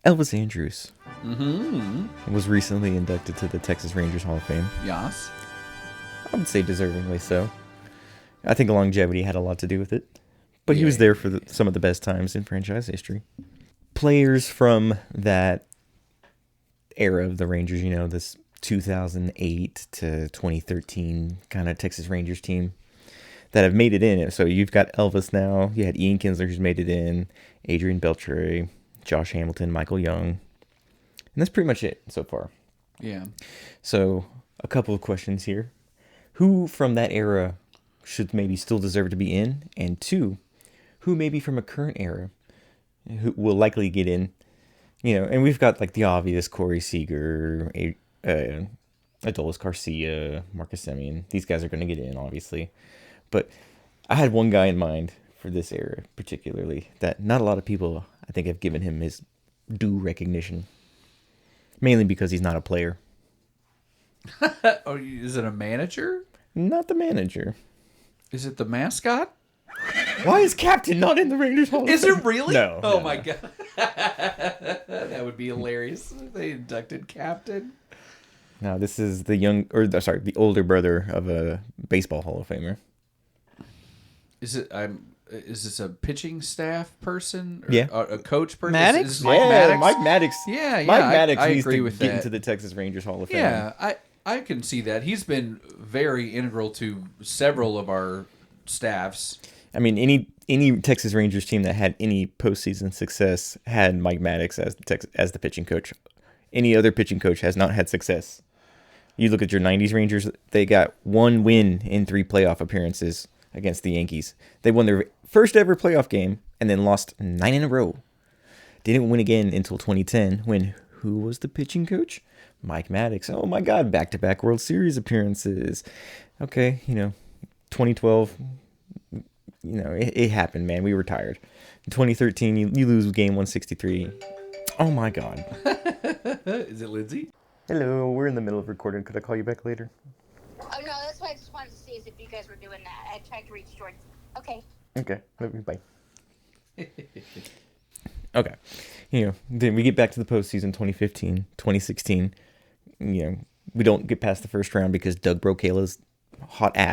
Elvis Andrus Mm-hmm. was recently inducted to the Texas Rangers Hall of Fame. Yes. I would say deservingly so. I think longevity had a lot to do with it. But he Yeah. was there for some of the best times in franchise history. Players from that era of the Rangers, this 2008 to 2013 kind of Texas Rangers team that have made it in. So you've got Elvis now. You had Ian Kinsler who's made it in, Adrian Beltre, Josh Hamilton, Michael Young. And that's pretty much it so far. Yeah. So a couple of questions here. Who from that era should maybe still deserve to be in? And two, who maybe from a current era who will likely get in? And we've got like the obvious Corey Seager, Adolis Garcia, Marcus Semien. These guys are going to get in, obviously. But I had one guy in mind for this era particularly that not a lot of people, I think, have given him his due recognition. Mainly because he's not a player. Oh, is it a manager? Not the manager. Is it the mascot? Why is Captain not in the Rangers Hall of Is Fame? it really? No. Oh no, my no. god. That would be hilarious. They inducted Captain. No, this is the older brother of a baseball Hall of Famer. Is this a pitching staff person? Or Yeah. A coach person? Maddox? Is Mike Maddox? Mike Maddox. Yeah, Mike I Maddox needs agree to with get that. into the Texas Rangers Hall of Fame. Yeah, I can see that. He's been very integral to several of our staffs. I mean, any Texas Rangers team that had any postseason success had Mike Maddox as the pitching coach. Any other pitching coach has not had success. You look at your 90s Rangers, they got one win in 3 playoff appearances against the Yankees. They won their first ever playoff game and then lost 9 in a row. Didn't win again until 2010 when who was the pitching coach? Mike Maddox. Oh my God, back-to-back World Series appearances. Okay, 2012, it happened, man. We were tired. In 2013, you lose game 163. Oh my God. Is it Lindsay? Hello, we're in the middle of recording. Could I call you back later? Oh, no, that's why I just wanted to see if you guys were doing that. I tried to reach Jordan. Okay. Okay, bye. Okay. Then we get back to the postseason 2015, 2016. We don't get past the first round because Doug Brocala's hot ass.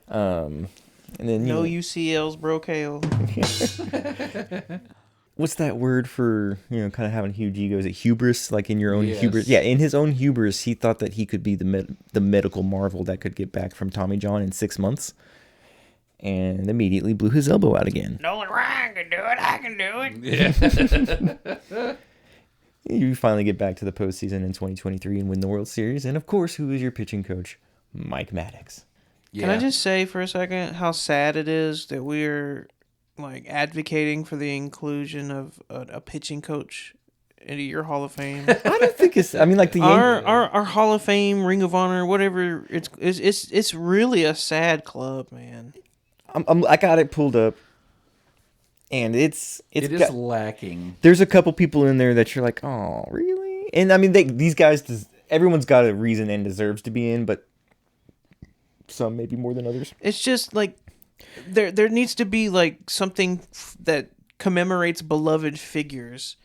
And then No UCL's broke hail. what's that word for, kind of having huge ego? Is it hubris? Like in your own Yes. hubris? Yeah, in his own hubris, he thought that he could be the medical marvel that could get back from Tommy John in 6 months. And immediately blew his elbow out again. Nolan Ryan can do it. I can do it. Yeah. You finally get back to the postseason in 2023 and win the World Series. And of course, who is your pitching coach? Mike Maddox. Yeah. Can I just say for a second how sad it is that we're advocating for the inclusion of a pitching coach into your Hall of Fame? I don't think it's. I mean, like the our Hall of Fame, Ring of Honor, whatever. It's really a sad club, man. I got it pulled up, and it is lacking. There's a couple people in there that you're like, oh, really? And I mean, these guys, everyone's got a reason and deserves to be in, but some maybe more than others. It's just like there needs to be something that commemorates beloved figures,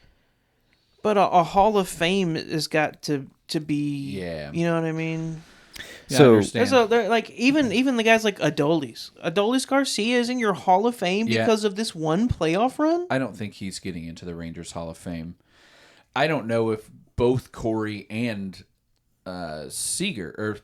but a Hall of Fame has got to be. Yeah. You know what I mean? Yeah, So I understand. They're even the guys like Adolis Garcia is in your Hall of Fame Yeah. because of this one playoff run. I don't think he's getting into the Rangers Hall of Fame. I don't know if both Corey and Seager,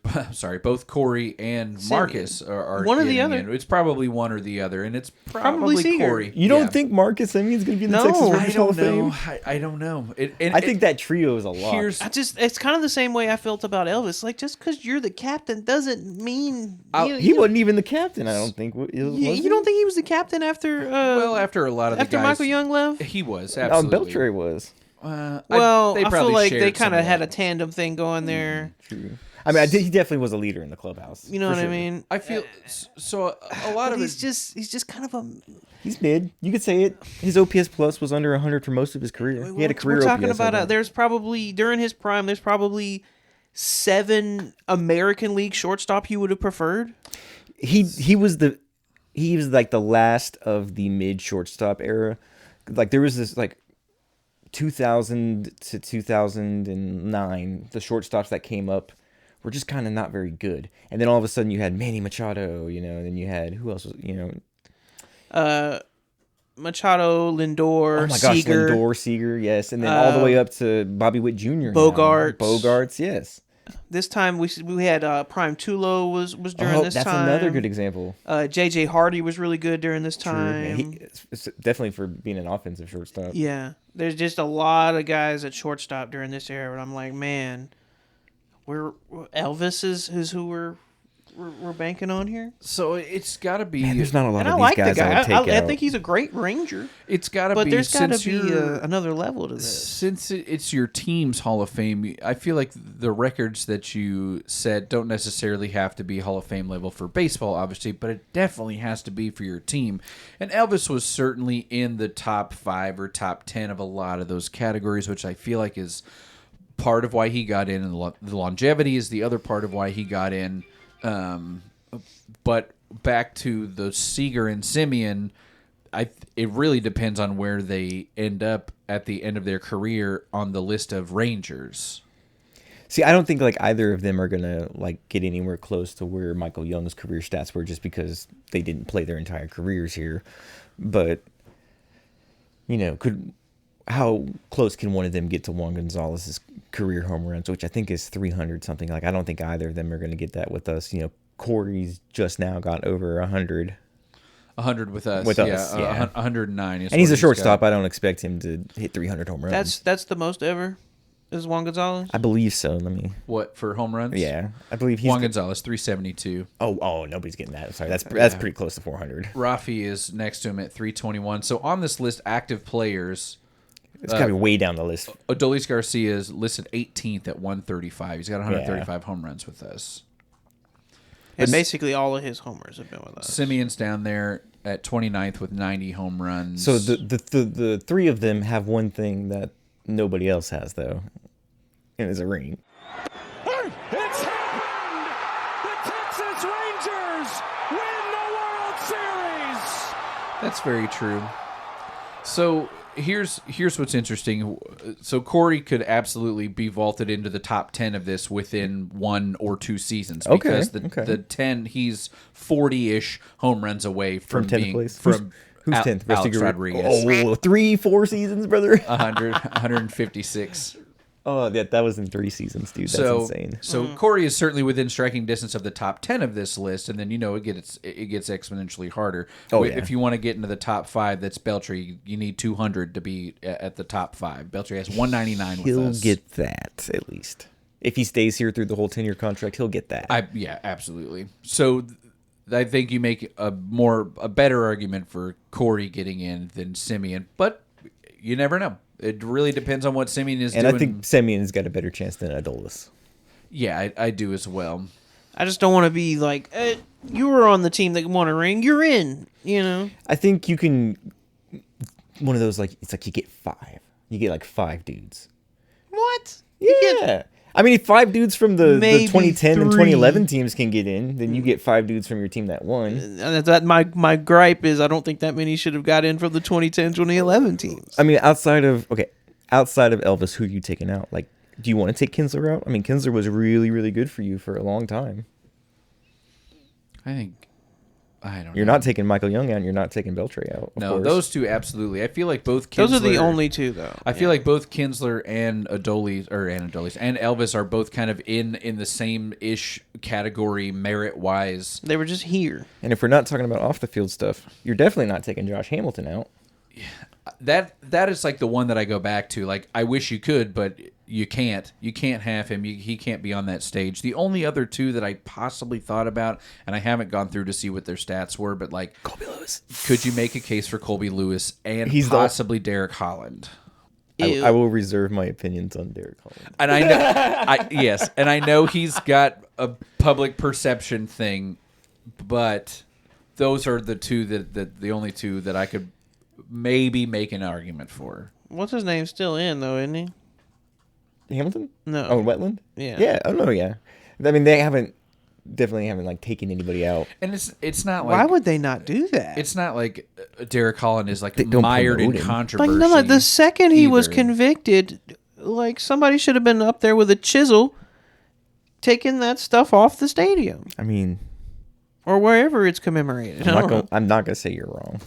both Corey and Marcus are One or the getting other. in. It's probably one or the other, and it's probably Seager. Corey. You don't Yeah. think Marcus Semien's going to be in the No, Texas I Rangers I Hall don't of know. Fame? I don't know. I think that trio is a lot. It's kind of the same way I felt about Elvis. Just because you're the captain doesn't mean He wasn't even the captain, I don't think. You don't think he was the captain after? after a lot of the after guys, Michael Young left. he was No, absolutely. Beltre was. Well, I feel probably like they shared kind of some had a that. tandem thing going there. True. I mean, he definitely was a leader in the clubhouse. You know for what sure. I mean? I feel so. A lot But of he's it. just kind of a. He's mid. You could say it. His OPS plus was under 100 for most of his career. He had a career We're talking OPS. about there's probably during his prime. There's probably 7 American League shortstop he would have preferred. He was like the last of the mid shortstop era. Like there was this like 2000 to 2009, the shortstops that came up were just kind of not very good. And then all of a sudden you had Manny Machado, and then you had, who else was. Machado, Lindor, Oh my gosh, Seager, Lindor, Seager, yes. And then all the way up to Bobby Witt Jr. Bogarts. Bogarts, yes. This time we had Prime Tulo was during this that's time. another good example. J.J. Hardy was really good during this time. True. Yeah, it's definitely for being an offensive shortstop. Yeah, there's just a lot of guys at shortstop during this era, and I'm like, man, Elvis is who we're banking on here. So it's got to be. Man, there's not a lot And of I these like guys the guy. I would take I out. think he's a great Ranger. It's got to But be. there's got to since be you're- another level to this. Since it's your team's Hall of Fame, I feel like the records that you set don't necessarily have to be Hall of Fame level for baseball, obviously, but it definitely has to be for your team. And Elvis was certainly in the top 5 or top 10 of a lot of those categories, which I feel like is part of why he got in, and the longevity is the other part of why he got in. But back to the Seager and Simeon, it really depends on where they end up at the end of their career on the list of Rangers. See, I don't think like either of them are gonna like get anywhere close to where Michael Young's career stats were, just because they didn't play their entire careers here. But how close can one of them get to Juan Gonzalez's career home runs, which I think is 300 something? Like, I don't think either of them are gonna get that with us. Corey's just now got over 100. 100 with us. Yeah. 109. And he's a shortstop. I don't expect him to hit 300 home runs. That's the most ever. Is Juan Gonzalez? I believe so. Let me. What, for home runs? Yeah, I believe he's. Juan Gonzalez, 372. Oh, nobody's getting that. Sorry, that's pretty close to 400. Rafi is next to him at 321. So on this list, active players, It's got to be way down the list. Adolis Garcia is listed 18th at 135. He's got 135 home runs with us. And basically all of his homers have been with us. Simeon's down there at 29th with 90 home runs. So the three of them have one thing that nobody else has, though, and it's a ring. It's happened! The Texas Rangers win the World Series! That's very true. So here's what's interesting. So Corey could absolutely be vaulted into the top 10 of this within 1 or 2 seasons, because the 10, he's 40-ish home runs away from 10th being place. from Who's 10th? Alex Rodriguez. Oh, 3-4 seasons, brother. 156. Oh, yeah, that was in 3 seasons, dude. That's insane. So Corey is certainly within striking distance of the top 10 of this list, and then it gets exponentially harder. Oh, yeah. If you want to get into the top 5, that's Beltry. You need 200 to be at the top 5. Beltry has 199 with He'll us. get that at least. If he stays here through the whole 10-year contract, he'll get that. Yeah, absolutely. So I think you make a better argument for Corey getting in than Simeon, but you never know. It really depends on what Simeon is and doing. I think Simeon's got a better chance than Adolis. Yeah, I do as well. I just don't want to be like, you were on the team that won a ring. You're in, I think you can. One of those, like, it's like you get 5. You get like 5 dudes. What? Yeah. I mean, if 5 dudes from the Maybe 2010 and 3. 2011 teams can get in, then you get 5 dudes from your team that won. That my gripe is I don't think that many should have got in from the 2010, 2011 teams. I mean, outside of Elvis, who are you taking out? Like, do you want to take Kinsler out? I mean, Kinsler was really, really good for you for a long time. I don't know. You're not taking Michael Young out, and you're not taking Beltre out. No, course. those two absolutely. I feel like both Kinsler, Those are the only two, though. I feel like both Kinsler and Adolis and Elvis are both kind of in the same ish category merit wise. They were just here. And if we're not talking about off the field stuff, you're definitely not taking Josh Hamilton out. That is like the one that I go back to. Like, I wish you could, but you can't. You can't have him. He can't be on that stage. The only other two that I possibly thought about, and I haven't gone through to see what their stats were, but like Colby Lewis. Could you make a case for Colby Lewis and He's possibly Derek Holland? I will reserve my opinions on Derek Holland. And I know, yes, and I know he's got a public perception thing, but those are the two that the only two that I could maybe make an argument for. What's his name? Still in, though, isn't he? Hamilton? No. Oh, Wetland? Yeah. Yeah. Oh, no, yeah. I mean, they haven't definitely haven't like taken anybody out. And it's not like Why would they not do that? it's not like Derek Holland is like They don't mired in promote him. controversy. Like no, like the second he was either. convicted, like somebody should have been up there with a chisel, taking that stuff off the stadium I mean, or wherever it's commemorated. I don't know. I'm not gonna say you're wrong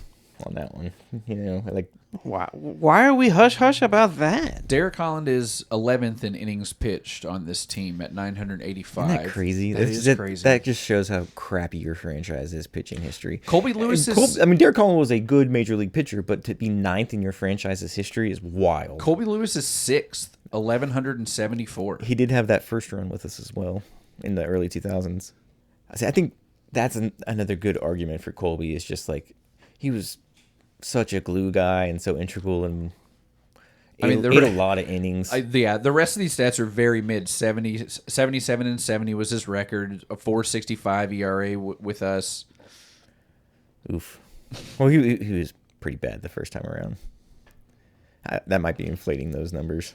on that one. You know, like Why are we hush hush about that? Derek Holland is 11th in innings pitched on this team at 985. isn't that crazy? That is crazy. That just shows how crappy your franchise is pitching history. Colby Lewis And is I mean, Derek Holland was a good major league pitcher, but to be 9th in your franchise's history is wild. Colby Lewis is 6th, 1174. He did have that first run with us as well in the early 2000s. I think that's another good argument for Colby. Is just like he was such a glue guy and so integral and ate a lot of innings. The rest of these stats are very mid. 77 and 70 was his record. A 465 ERA with us. Oof. Well, he was pretty bad the first time around. That might be inflating those numbers.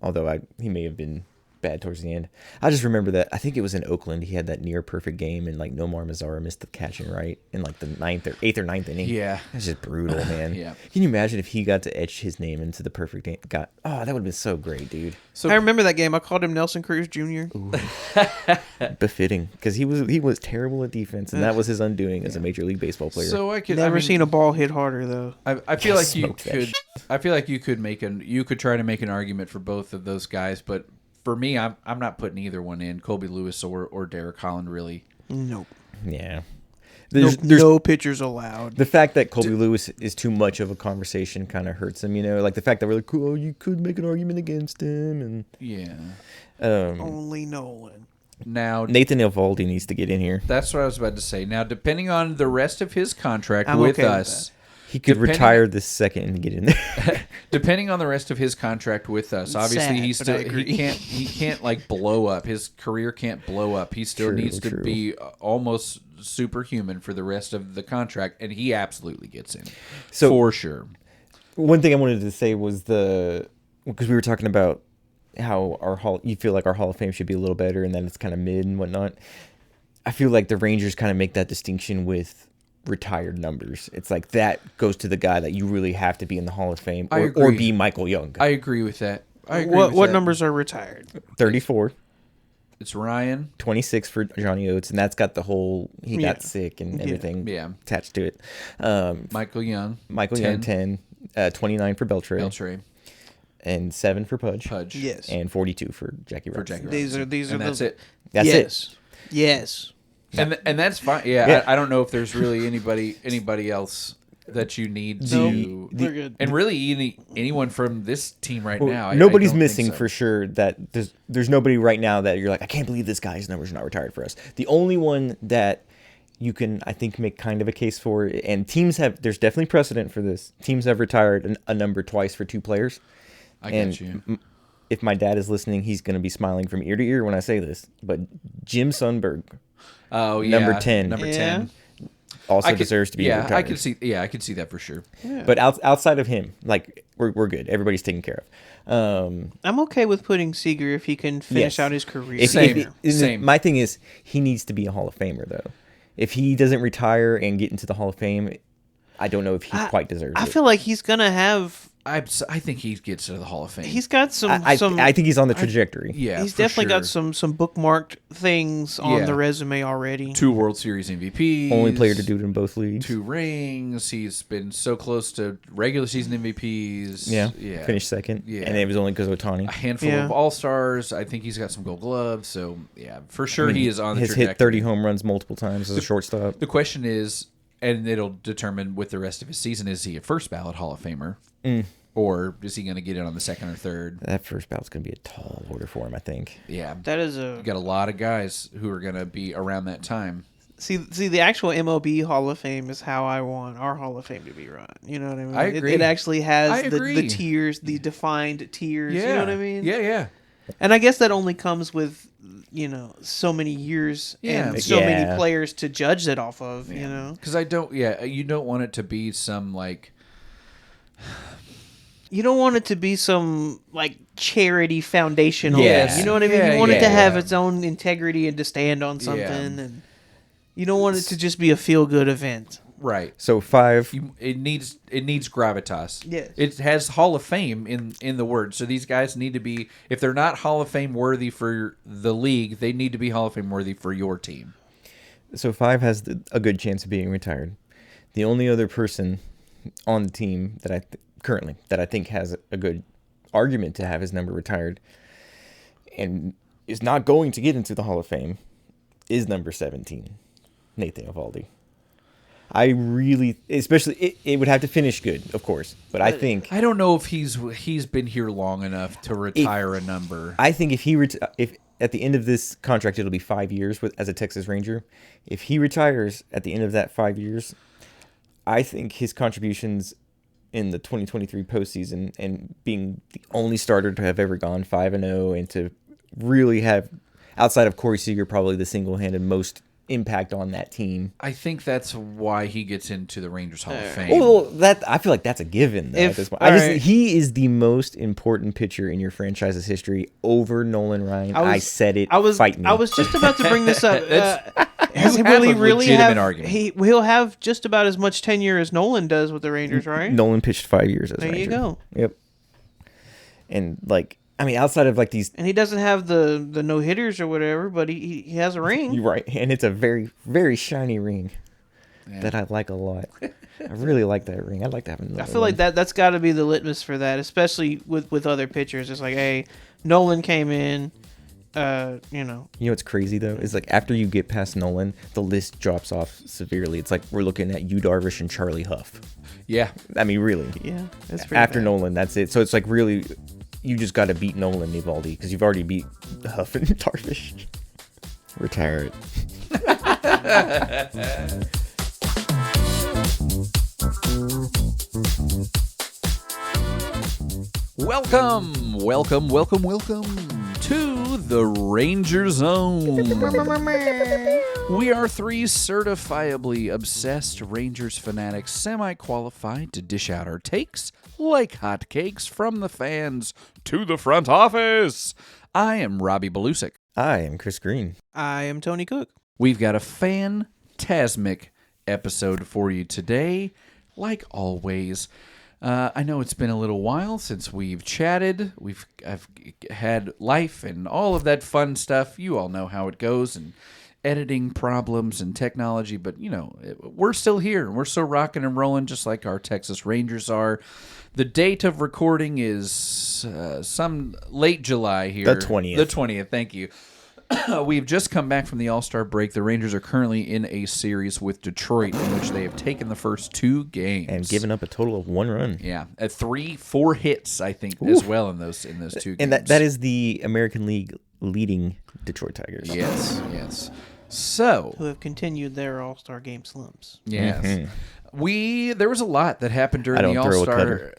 Although he may have been bad towards the end. I just remember that I think it was in Oakland. He had that near perfect game, and like Nomar Mazara missed the catch and right in like the 8th or 9th inning. Yeah, that's just brutal, man. Yeah. Can you imagine if he got to etch his name into the perfect game? That would have been so great, dude. So I remember that game. I called him Nelson Cruz Jr. Befitting, because he was terrible at defense, and that was his undoing as a Major League Baseball player. So Never seen a ball hit harder though. I feel like you Smoke that could. shit. I feel like you could try to make an argument for both of those guys, but for me, I'm not putting either one in, Colby Lewis or Derek Holland, really. Nope. Yeah. There's no pitchers allowed. The fact that Colby Lewis is too much of a conversation kind of hurts him, you know? Like the fact that we're like, oh, you could make an argument against him. And Yeah. Only Nolan. Now, Nathan Eovaldi needs to get in here. that's what I was about to say. Now, depending on the rest of his contract I'm with okay with us, He could Depending- retire this second and get in there. depending on the rest of his contract with us, obviously Sad, he's but still I agree. he can't like blow up. His career can't blow up. He still True, needs to true. be almost superhuman for the rest of the contract, and he absolutely gets in. So- for sure. One thing I wanted to say was because we were talking about how you feel like our Hall of Fame should be a little better, and then it's kind of mid and whatnot. I feel like the Rangers kind of make that distinction with retired numbers. It's like that goes to the guy that you really have to be in the Hall of Fame I or agree. be Michael Young. I agree with that. I agree What with what that. numbers are retired? 34, It's Ryan. 26 for Johnny Oates, and that's got the whole he Yeah. got sick and everything Yeah. attached to it. Michael Young. Michael Young 10, 29 for Beltray, Beltray. and 7 for Pudge, Yes. and 42 for Jackie For Robinson. Jackie These are and that's it. That's it. yes. Yes. And that's fine. Yeah, Yeah. I don't know if there's really anybody else that you need to. We're good. And really, anyone from this team right Well, now. I nobody's don't think missing so. for sure. That there's nobody right now that you're like, I can't believe this guy's numbers are not retired for us. The only one that you can, I think, make kind of a case for, and there's definitely precedent for this. Teams have retired a number twice for 2 players. I and get you. If my dad is listening, he's going to be smiling from ear to ear when I say this. But Jim Sundberg Oh yeah, Number 10. Number Yeah. 10. also deserves to be Yeah, retired. I could see that for sure. But outside of him, like we're good. Everybody's taken care of. I'm okay with putting Seager if he can finish Yes. out his career. Same. My thing is, he needs to be a Hall of Famer, though. If he doesn't retire and get into the Hall of Fame, I don't know if he quite deserves I it. feel like he's gonna have. I think he gets to the Hall of Fame. He's got some. I some. think he's on the trajectory. yeah, he's for definitely got sure. some bookmarked things on Yeah. the resume already. 2 World Series MVPs. Only player to do it in both leagues. 2 rings. He's been so close to regular season MVPs. Yeah. Yeah. Finished second. Yeah. And it was only because of Otani. A handful Yeah. of All Stars. I think he's got some Gold Gloves. So yeah, for sure he is on the Has trajectory. hit 30 home runs multiple times as a shortstop. The question is, and it'll determine with the rest of his season: is he a first ballot Hall of Famer, or is he going to get in on the second or third? That first ballot's going to be a tall order for him, I think. Yeah, That is a you got a lot of guys who are going to be around that time. see. The actual MLB Hall of Fame is how I want our Hall of Fame to be run. You know what I mean? I agree. It actually I has the agree. tiers, the defined tiers. Yeah, You know what I mean? Yeah. And I guess that only comes with so many years Yeah. and so many Yeah. players to judge it off of. You know. Because you don't want it to be some like You don't want it to be some like charity foundation. Yes. You know what I mean? Yeah, You want it to yeah. have its own integrity and to stand on something, and you don't want it to just be a feel good event. Right. So 5. It needs gravitas. Yes. It has Hall of Fame in the word. So these guys need to be, if they're not Hall of Fame worthy for the league, they need to be Hall of Fame worthy for your team. So 5 has a good chance of being retired. The only other person on the team that I think has a good argument to have his number retired and is not going to get into the Hall of Fame is number 17, Nathan Eovaldi. I really, especially, it would have to finish good, of course, but I think I don't know if he's been here long enough to retire a number. I think if if at the end of this contract it'll be 5 years as a Texas Ranger, if he retires at the end of that 5 years, I think his contributions in the 2023 postseason and being the only starter to have ever gone 5-0 and to really have, outside of Corey Seager, probably the single-handed most impact on that team. I think that's why he gets into the Rangers Hall of Fame. Well, I feel like that's a given though, at this point. He is the most important pitcher in your franchise's history over Nolan Ryan. I said it. Fight me. I was just about to bring this up. You have a legitimate argument. He'll have just about as much tenure as Nolan does with the Rangers, right? Nolan pitched 5 years as a There you Ranger. go. Yep. And outside of like these, And he doesn't have the no hitters or whatever, but he has a ring. you're right, and it's a very, very shiny ring that I like a lot. I really like that ring. I'd like to have another I feel like that's got to be the litmus for that, especially with other pitchers. It's like, hey, Nolan came in, You know what's crazy though is like after you get past Nolan, the list drops off severely. It's like we're looking at Yu Darvish and Charlie Huff. Yeah. I mean, really. Yeah, that's pretty After bad. Nolan, that's it. So it's like really, you just got to beat Nolan Eovaldi because you've already beat Huff and Darvish. Retire it. Welcome to the Ranger Zone. We are three certifiably obsessed Rangers fanatics, semi-qualified to dish out our takes like hotcakes from the fans to the front office. I am Robbie Belusic. I am Chris Green. I am Tony Cook. We've got a fantastic episode for you today, like always. I know it's been a little while since we've chatted. I've had life and all of that fun stuff. You all know how it goes, and editing problems and technology. But, you know, we're still here, and we're still rocking and rolling just like our Texas Rangers are. The date of recording is some late July here. The 20th. The 20th, thank you. We've just come back from the All-Star break. The Rangers are currently in a series with Detroit in which they have taken the first two games. And given up a total of 1 run. Yeah, at 4 hits, I think, as well in those two games. And that is the American League leading Detroit Tigers. Yes. So, Who have continued their All-Star game slumps. yes. Mm-hmm. There was a lot that happened during I the don't throw a All-Star.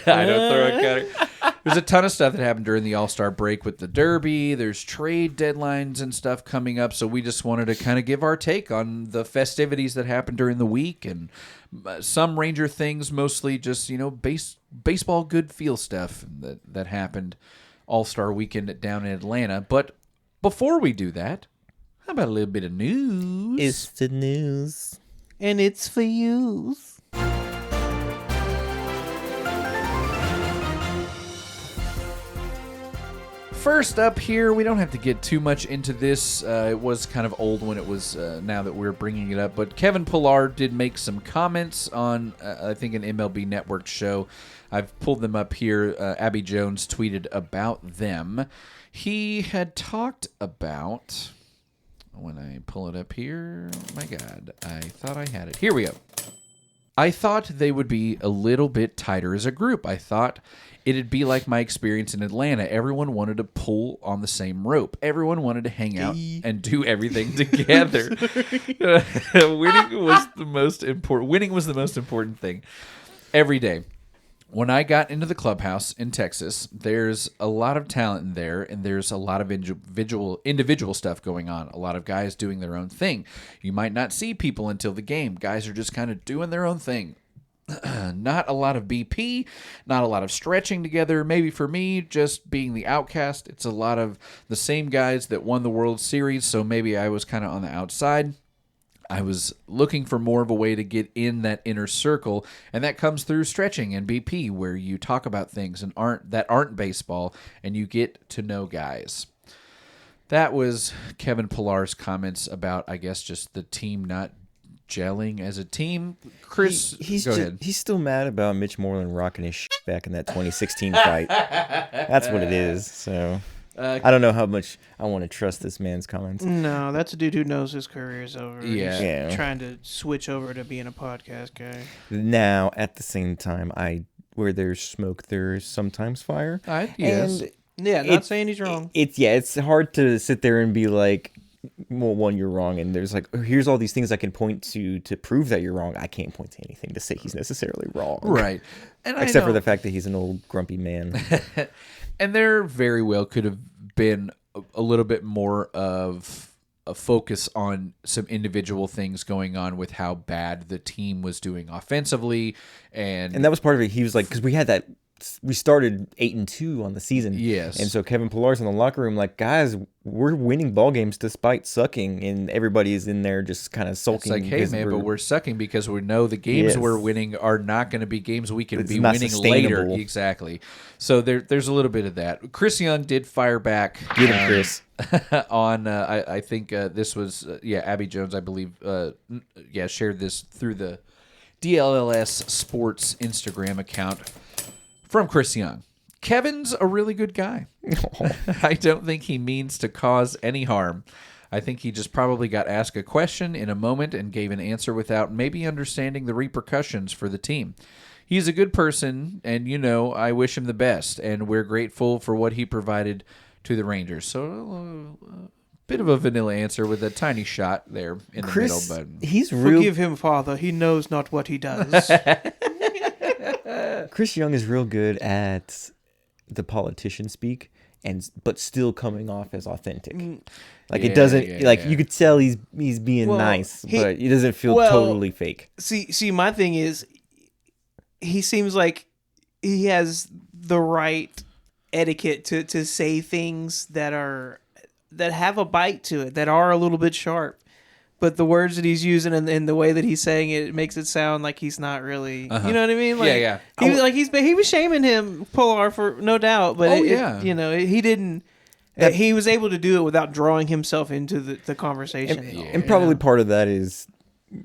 I don't throw a cutter. There's a ton of stuff that happened during the All-Star break with the Derby. There's trade deadlines and stuff coming up. So we just wanted to kind of give our take on the festivities that happened during the week and some Ranger things, mostly just, baseball good feel stuff that happened All-Star weekend down in Atlanta. But before we do that, how about a little bit of news? It's the news. And it's for you. First up here, we don't have to get too much into this. It was kind of old when it was, now that we're bringing it up. But Kevin Pillar did make some comments on, I think, an MLB Network show. I've pulled them up here. Abby Jones tweeted about them. He had talked about, when I pull it up here, my God, I thought I had it. Here we go. I thought they would be a little bit tighter as a group. I thought it'd be like my experience in Atlanta. Everyone wanted to pull on the same rope. Everyone wanted to hang out and do everything together. Winning was the most important thing every day. When I got into the clubhouse in Texas, there's a lot of talent in there, and there's a lot of individual stuff going on. A lot of guys doing their own thing. You might not see people until the game. Guys are just kind of doing their own thing. Not a lot of BP, not a lot of stretching together. Maybe for me, just being the outcast, it's a lot of the same guys that won the World Series, so maybe I was kind of on the outside. I was looking for more of a way to get in that inner circle, and that comes through stretching and BP, where you talk about things that aren't baseball, and you get to know guys. That was Kevin Pillar's comments about, I guess, just the team not gelling as a team. Chris, go ahead. He's still mad about Mitch Moreland rocking his shit back in that 2016 fight. That's what it is. So I don't know how much I want to trust this man's comments. No, that's a dude who knows his career's over. Yeah. He's Yeah. trying to switch over to being a podcast guy. Now, at the same time, where there's smoke, there's sometimes fire. Yes. And Yeah, not saying he's wrong. It's hard to sit there and be like, well, one, you're wrong, and there's like, here's all these things I can point to prove that you're wrong. I can't point to anything to say he's necessarily wrong. Right. And Except for the fact that he's an old grumpy man. And there very well could have been a little bit more of a focus on some individual things going on with how bad the team was doing offensively. And And that was part of it. He was like, because we started 8-2 on the season. Yes. And so Kevin Pillar's in the locker room like, guys, we're winning ball games despite sucking, and everybody is in there just kind of it's sulking. like, hey, man, but we're sucking because we know the games Yes. we're winning are not going to be games we can It's be not winning sustainable. later. Exactly. So there's a little bit of that. Chris Young did fire back. Get him, Chris. on I think this was Abby Jones, I believe, shared this through the DLLS Sports Instagram account from Chris Young. Kevin's a really good guy. I don't think he means to cause any harm. I think he just probably got asked a question in a moment and gave an answer without maybe understanding the repercussions for the team. He's a good person, and, I wish him the best, and we're grateful for what he provided to the Rangers. So, bit of a vanilla answer with a tiny shot there in the middle. But He's real. Forgive him, Father. He knows not what he does. Chris Young is real good at the politician speak, but still coming off as authentic. Like it doesn't you could tell he's being nice, but he doesn't feel totally fake. See, my thing is, he seems like he has the right etiquette to say things that have a bite to it, that are a little bit sharp. But the words that he's using and the way that he's saying it makes it sound like he's not really. You know what I mean? Like, yeah. He was like he was shaming him, Pilar, for no doubt. But he didn't. He was able to do it without drawing himself into the conversation. And probably part of that is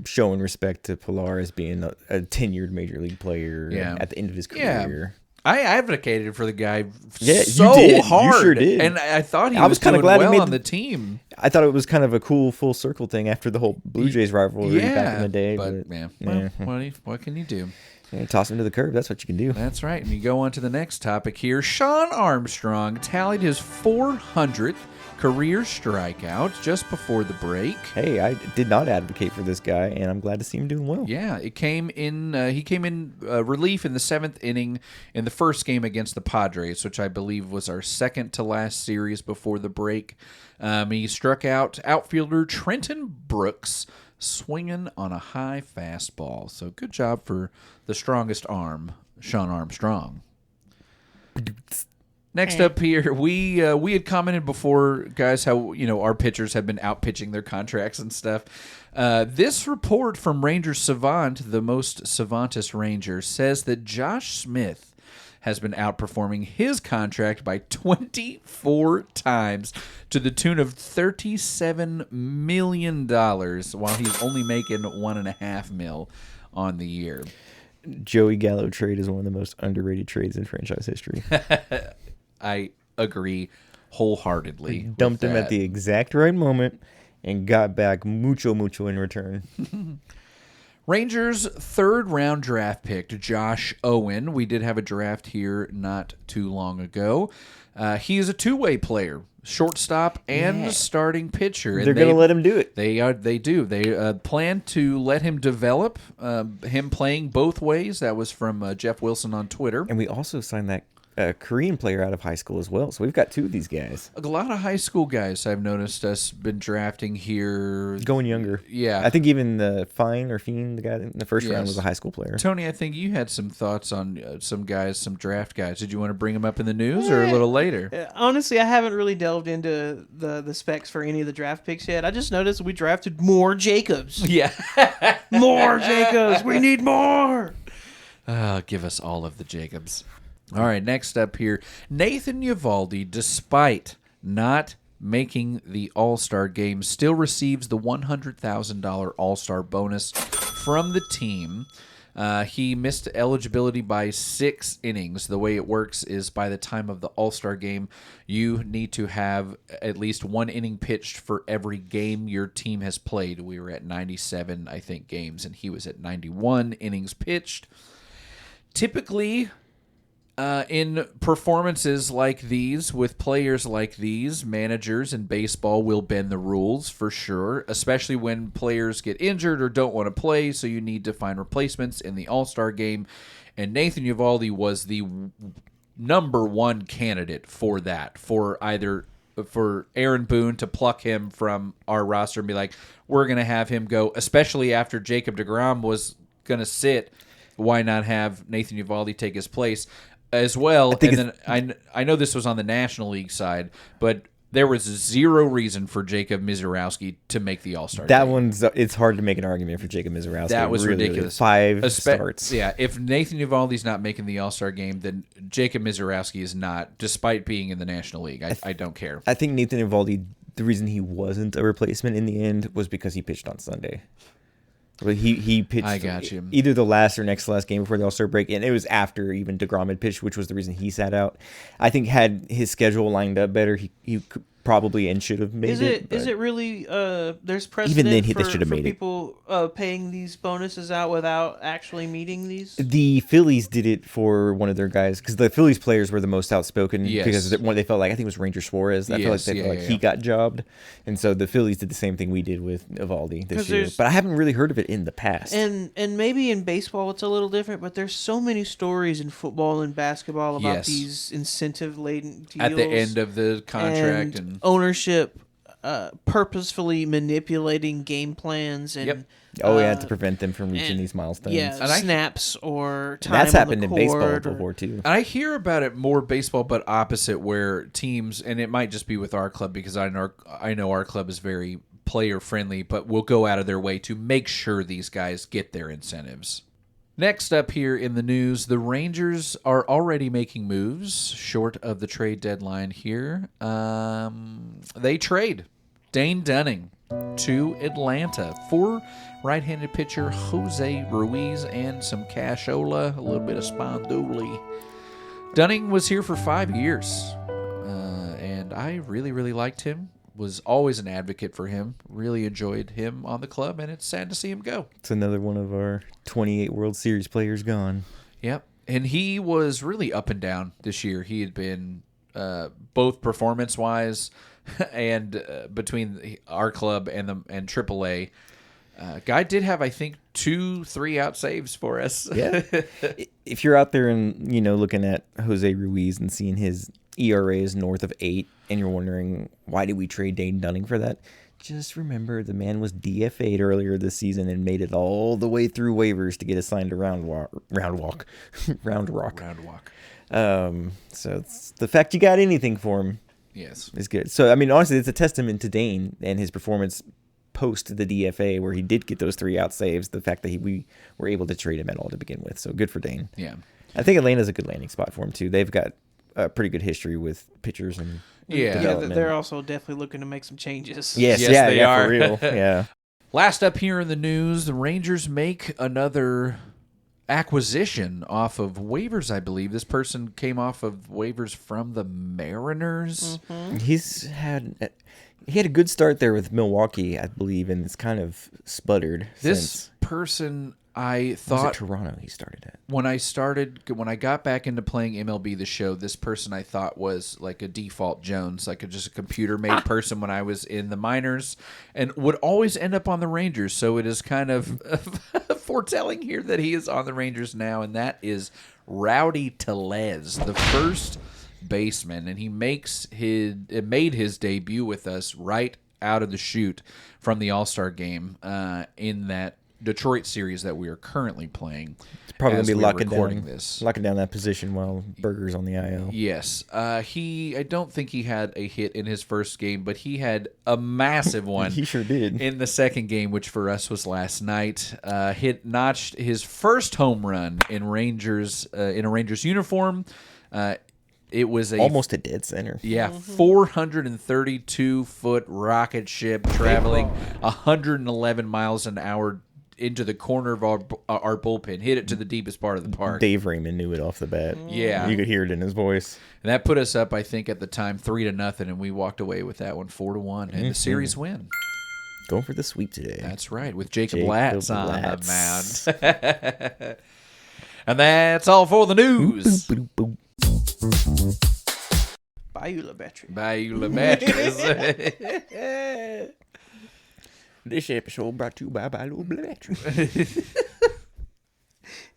showing respect to Pilar as being a tenured major league player at the end of his career. I advocated for the guy you so did. hard. You sure did. And I thought he I was was kinda doing glad he well made on the team. I thought it was kind of a cool full circle thing after the whole Blue Jays rivalry back in the day. But what can you do? Toss him to the curb. That's what you can do. That's right. And you go on to the next topic here. Sean Armstrong tallied his 400th career strikeout just before the break. Hey, I did not advocate for this guy, and I'm glad to see him doing well. Yeah, it came in. He came in relief in the 7th inning in the first game against the Padres, which I believe was our second to last series before the break. He struck out outfielder Trenton Brooks, swinging on a high fastball. So good job for the strongest arm, Sean Armstrong. Next up here, we had commented before, guys, how our pitchers have been out pitching their contracts and stuff. This report from Ranger Savant, the most savantist Ranger, says that Josh Smith has been outperforming his contract by 24 times to the tune of $37 million, while he's only making $1.5 million on the year. Joey Gallo trade is one of the most underrated trades in franchise history. I agree wholeheartedly. Dumped him at the exact right moment and got back mucho in return. Rangers' third-round draft pick, Josh Owen. We did have a draft here not too long ago. He is a two-way player, shortstop and starting pitcher. They're going to let him do it. They do. They plan to let him develop him playing both ways. That was from Jeff Wilson on Twitter. And we also signed that a Korean player out of high school as well. So we've got 2 of these guys A lot of high school guys I've noticed us been drafting here. going younger. Yeah. I think even the Fiend, the guy in the first round, Yes. was a high school player. Tony, I think you had some thoughts on some draft guys. Did you want to bring them up in the news or a little later? Honestly, I haven't really delved into the specs for any of the draft picks yet. I just noticed we drafted more Jacobs. Yeah. More Jacobs. We need more. Give us all of the Jacobs. All right, next up here, Nathan Uvalde, despite not making the All-Star game, still receives the $100,000 All-Star bonus from the team. He missed eligibility by 6 innings. The way it works is by the time of the All-Star game, you need to have at least 1 inning pitched for every game your team has played. We were at 97, I think, games, and he was at 91 innings pitched. Typically, in performances like these, with players like these, managers in baseball will bend the rules for sure, especially when players get injured or don't want to play, so you need to find replacements in the All-Star game. And Nathan Uvalde was the number 1 candidate for that, for Aaron Boone to pluck him from our roster and be like, we're going to have him go, especially after Jacob deGrom was going to sit. Why not have Nathan Uvalde take his place as well? And then I know this was on the National League side, but there was 0 reason for Jacob Mizorowski to make the All-Star game. It's hard to make an argument for Jacob Mizorowski. That was really, ridiculous. 5 starts. Yeah, if Nathan Uvalde's not making the All-Star game, then Jacob Mizorowski is not, despite being in the National League. I don't care. I think Nathan Uvalde, the reason he wasn't a replacement in the end was because he pitched on Sunday. Well, he pitched I got you. Either the last or next to last game before the All-Star break, and it was after even deGrom had pitched, which was the reason he sat out. I think had his schedule lined up better, he could probably and should have made it. Is it really there's precedent Even then, they for, should have for made it. people paying these bonuses out without actually meeting these? The Phillies did it for one of their guys because the Phillies players were the most outspoken Yes. because they felt like, I think it was Ranger Suarez. I felt like they felt like he got jobbed, and so the Phillies did the same thing we did with Evaldi this year. But I haven't really heard of it in the past. And maybe in baseball it's a little different, but there's so many stories in football and basketball about Yes. these incentive laden deals At the end of the contract and ownership purposefully manipulating game plans and Yep. To prevent them from reaching and- these milestones. yeah, And snaps or time That's on happened the in baseball court before too. I hear about it more baseball, but opposite, where teams, and it might just be with our club because I know our club is very player friendly, but will go out of their way to make sure these guys get their incentives. Next up here in the news, the Rangers are already making moves short of the trade deadline here. They trade Dane Dunning to Atlanta for right-handed pitcher Jose Ruiz and some cashola, a little bit of sponduli. Dunning was here for 5 years, and I really, really liked him. Was always an advocate for him. Really enjoyed him on the club, and it's sad to see him go. It's another one of our 28 World Series players gone. Yep. And he was really up and down this year. He had been both performance-wise and between our club and AAA. Guy did have, I think, 2-3 out saves for us. Yeah. If you're out there and, looking at Jose Ruiz and seeing his ERA is north of 8 and you're wondering, why did we trade Dane Dunning for that? Just remember the man was DFA'd earlier this season and made it all the way through waivers to get assigned to Round Rock. So it's the fact you got anything for him Yes. is good. So, I mean, honestly, it's a testament to Dane and his performance post the DFA where he did get those 3 out saves, the fact that we were able to trade him at all to begin with. So good for Dane. Yeah. I think Atlanta's a good landing spot for him, too. They've got a pretty good history with pitchers and development. they're also definitely looking to make some changes. Yes, they are. for real. Yeah. Last up here in the news, the Rangers make another acquisition off of waivers, I believe. This person came off of waivers from the Mariners. He had a good start there with Milwaukee, I believe, and it's kind of sputtered This since. person, I Was it thought, Toronto he started at? when I got back into playing MLB The Show, this person I thought was like a default Jones, like just a computer-made person when I was in the minors, and would always end up on the Rangers. So it is kind of foretelling here that he is on the Rangers now, and that is Rowdy Tellez, the first baseman, and he made his debut with us right out of the chute from the All-Star game in that Detroit series that we are currently playing. It's probably going to be locking down that position while Berger's on the IL. Yes. I don't think he had a hit in his first game, but he had a massive one. He sure did. In the second game, which for us was last night. Notched his first home run in a Rangers uniform. It was almost a dead center. Yeah, 432-foot rocket ship traveling 111 miles an hour into the corner of our bullpen. Hit it to the deepest part of the park. Dave Raymond knew it off the bat. Yeah. You could hear it in his voice. And that put us up, I think, at the time 3-0, and we walked away with that one 4-1, and the series win. Going for the sweep today. That's right, with Jacob Latz on the mound. And that's all for the news. Boop, boop, boop. Bayou Battery. Bayou Mattress. This episode brought to you by Bayou Battery.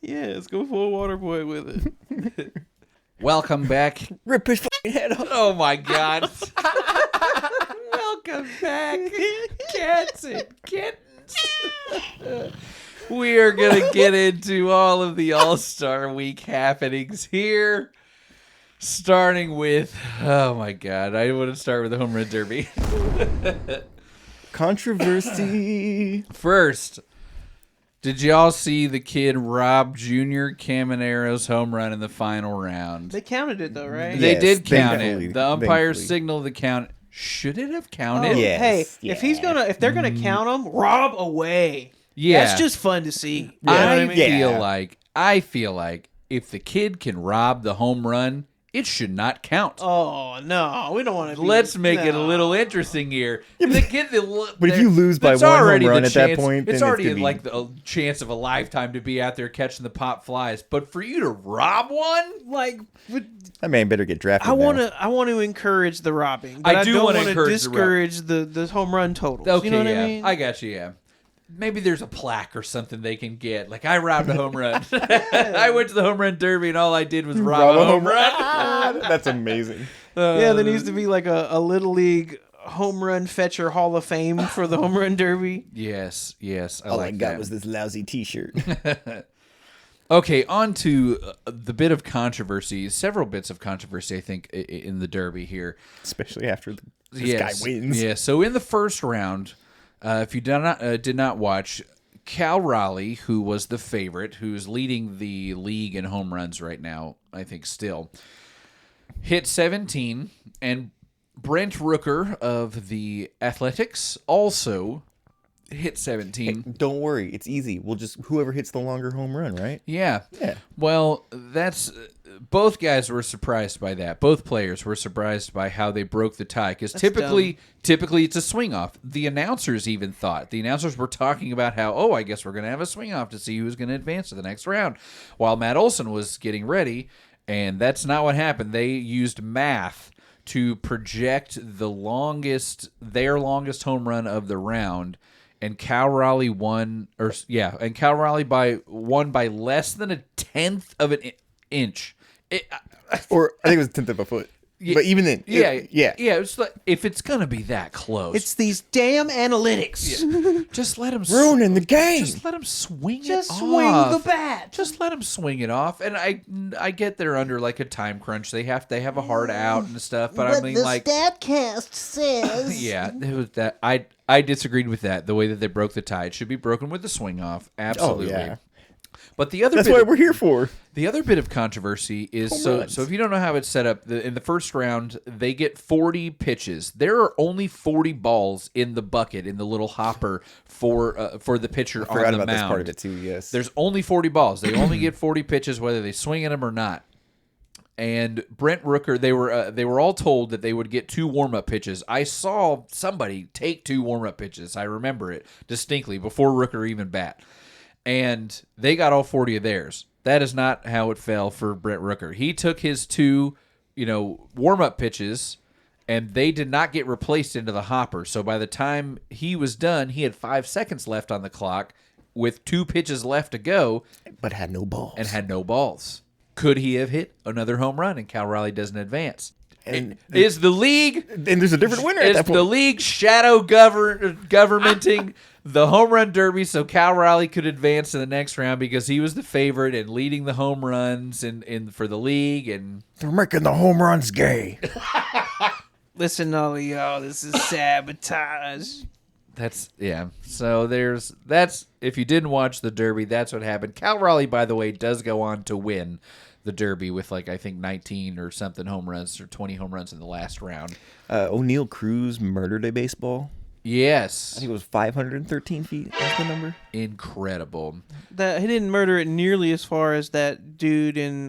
Yeah, let's go full water boy with it. Welcome back. Rip his fucking head off. Oh, my God. Welcome back, cats and kittens. We are going to get into all of the All-Star Week happenings here. Starting with, oh my God, I want to start with the Home Run Derby. Controversy. First, did y'all see the kid Rob Jr. Camanero's home run in the final round? They counted it though, right? They Yes, did count thankfully, it. The umpire thankfully. signaled the count. Should it have counted? Oh, Yes, hey, yeah. if they're gonna count them, Rob away. Yeah. That's just fun to see. You know I what I mean? feel like if the kid can rob the home run, it should not count. Oh no, we don't want to. Let's make it a little interesting here. The kid But if you lose by that's one home already the run at that chance- point, then it's it's already gonna be- like the chance of a lifetime to be out there catching the pop flies. But for you to rob one, like. That man better get drafted. I now. want to encourage the robbing. But I I do don't wanna want to encourage the discourage the home run totals. okay, you know what yeah, I mean? I got you. Yeah, maybe there's a plaque or something they can get. Like, I robbed a home run. I went to the home run derby and all I did was rob a home run. That's amazing. Yeah, there needs to be like a little league home run fetcher Hall of Fame for the home run derby. Yes, I All I like got that. was this lousy T-shirt. Okay, on to the bit of controversy. Several bits of controversy, I think, in the derby here. Especially after this guy wins. Yeah, so in the first round, if you did not watch, Cal Raleigh, who was the favorite, who's leading the league in home runs right now, I think still, hit 17, and Brent Rooker of the Athletics also hit 17. Don't worry, it's easy. We'll just whoever hits the longer home run, right? Yeah. Yeah. Well, that's both guys were surprised by that. Both players were surprised by how they broke the tie because typically it's a swing off. The announcers even thought. The announcers were talking about how, I guess we're going to have a swing off to see who's going to advance to the next round, while Matt Olson was getting ready, and that's not what happened. They used math to project their longest home run of the round. And Cal Raleigh won by less than a tenth of an inch. Or I think it was a tenth of a foot. But even then, yeah. It's like, if it's gonna be that close, It's these damn analytics. just let him Ruining the game. Just let him swing Just it swing off. the bat. Just let him swing it off. And I get they're under like a time crunch. They have a hard out and stuff. But I mean, the like, Statcast says. yeah, it was that. I disagreed with that. The way that they broke the tie, it should be broken with the swing off. Absolutely. Oh, yeah. But the other That's bit what we're here for. The other bit of controversy is Home runs. so if you don't know how it's set up, in the first round they get 40 pitches. There are only 40 balls in the bucket in the little hopper for the pitcher on Forgot the about mound. this part of it too. Yes. There's only 40 balls. They only get 40 pitches whether they swing at them or not. And Brent Rooker, they were all told that they would get 2 warm-up pitches. I saw somebody take 2 warm-up pitches. I remember it distinctly before Rooker even bat. And they got all 40 of theirs. That is not how it fell for Brent Rooker. He took his 2, warm-up pitches, and they did not get replaced into the hopper. So by the time he was done, he had 5 seconds left on the clock with 2 pitches left to go but had no balls. and had no balls. Could he have hit another home run and Cal Raleigh doesn't advance? And Is the league and there's a different winner at is that point. the league shadow governmenting the home run derby so Cal Raleigh could advance to the next round because he was the favorite and leading the home runs in for the league? And They're making the home runs gay. Listen, all of y'all, this is sabotage. So that's if you didn't watch the derby, that's what happened. Cal Raleigh, by the way, does go on to win the derby with I think 19 or something home runs or 20 home runs in the last round. O'Neal Cruz murdered a baseball. Yes. I think it was 513 feet. That's the number. Incredible. He didn't murder it nearly as far as that dude in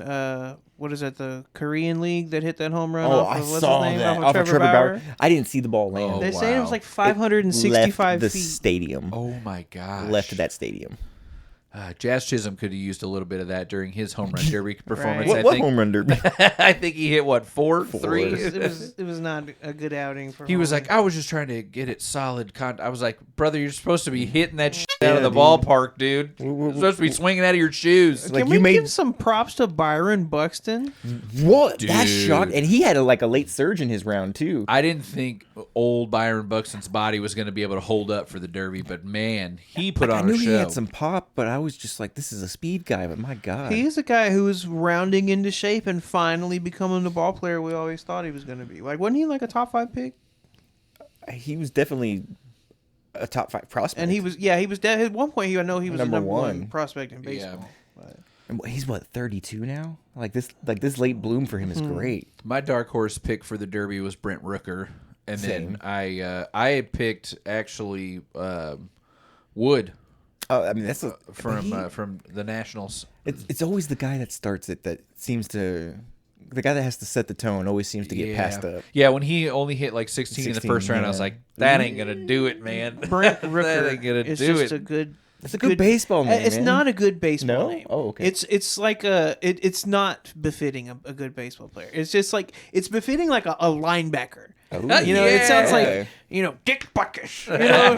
what is that, the Korean League that hit that home run? Oh, off I of, what's saw his name? that Off of Trevor Bauer. I didn't see the ball land. Oh, They say it was wow. like It 565 left the feet. stadium. Oh my gosh. Left that stadium. Jazz Chisholm could have used a little bit of that during his home run derby performance. Right. What home run derby? I think he hit three. It was not a good outing for He him. was like, I was just trying to get it solid. I was like, brother, you're supposed to be hitting that shit out of the ballpark, dude. You're supposed to be swinging out of your shoes. Can like, we you made- give some props to Byron Buxton? What? That's Dude. shocking. And he had a late surge in his round too. I didn't think old Byron Buxton's body was going to be able to hold up for the derby, but man, he put I on knew a he show. had some pop, but I was just like, this is a speed guy. But my God, He is a guy who is rounding into shape and finally becoming the ball player we always thought he was going to be. Like, wasn't he like a top 5 pick? he was definitely a top 5 prospect. And he was at one point. I know he was Number the number one one. prospect in baseball. But And he's 32 now. Like this late bloom for him is great. My dark horse pick for the derby was Brent Rooker, and Same. then I picked actually Wood Oh, I mean that's from the Nationals. it's always the guy that starts it that seems to. The guy that has to set the tone always seems to get passed up. Yeah, when he only hit like 16 in the 16, first round, I was yeah. like, that ain't gonna do it, man. Brent that Rooker ain't gonna is do just it. a good. It's a good baseball name. It's man. not a good baseball No? name. Oh, okay. It's like it's not befitting a good baseball player. It's just like it's befitting like a linebacker. Oh, You know, it sounds yeah. like Dick Buckish. You know,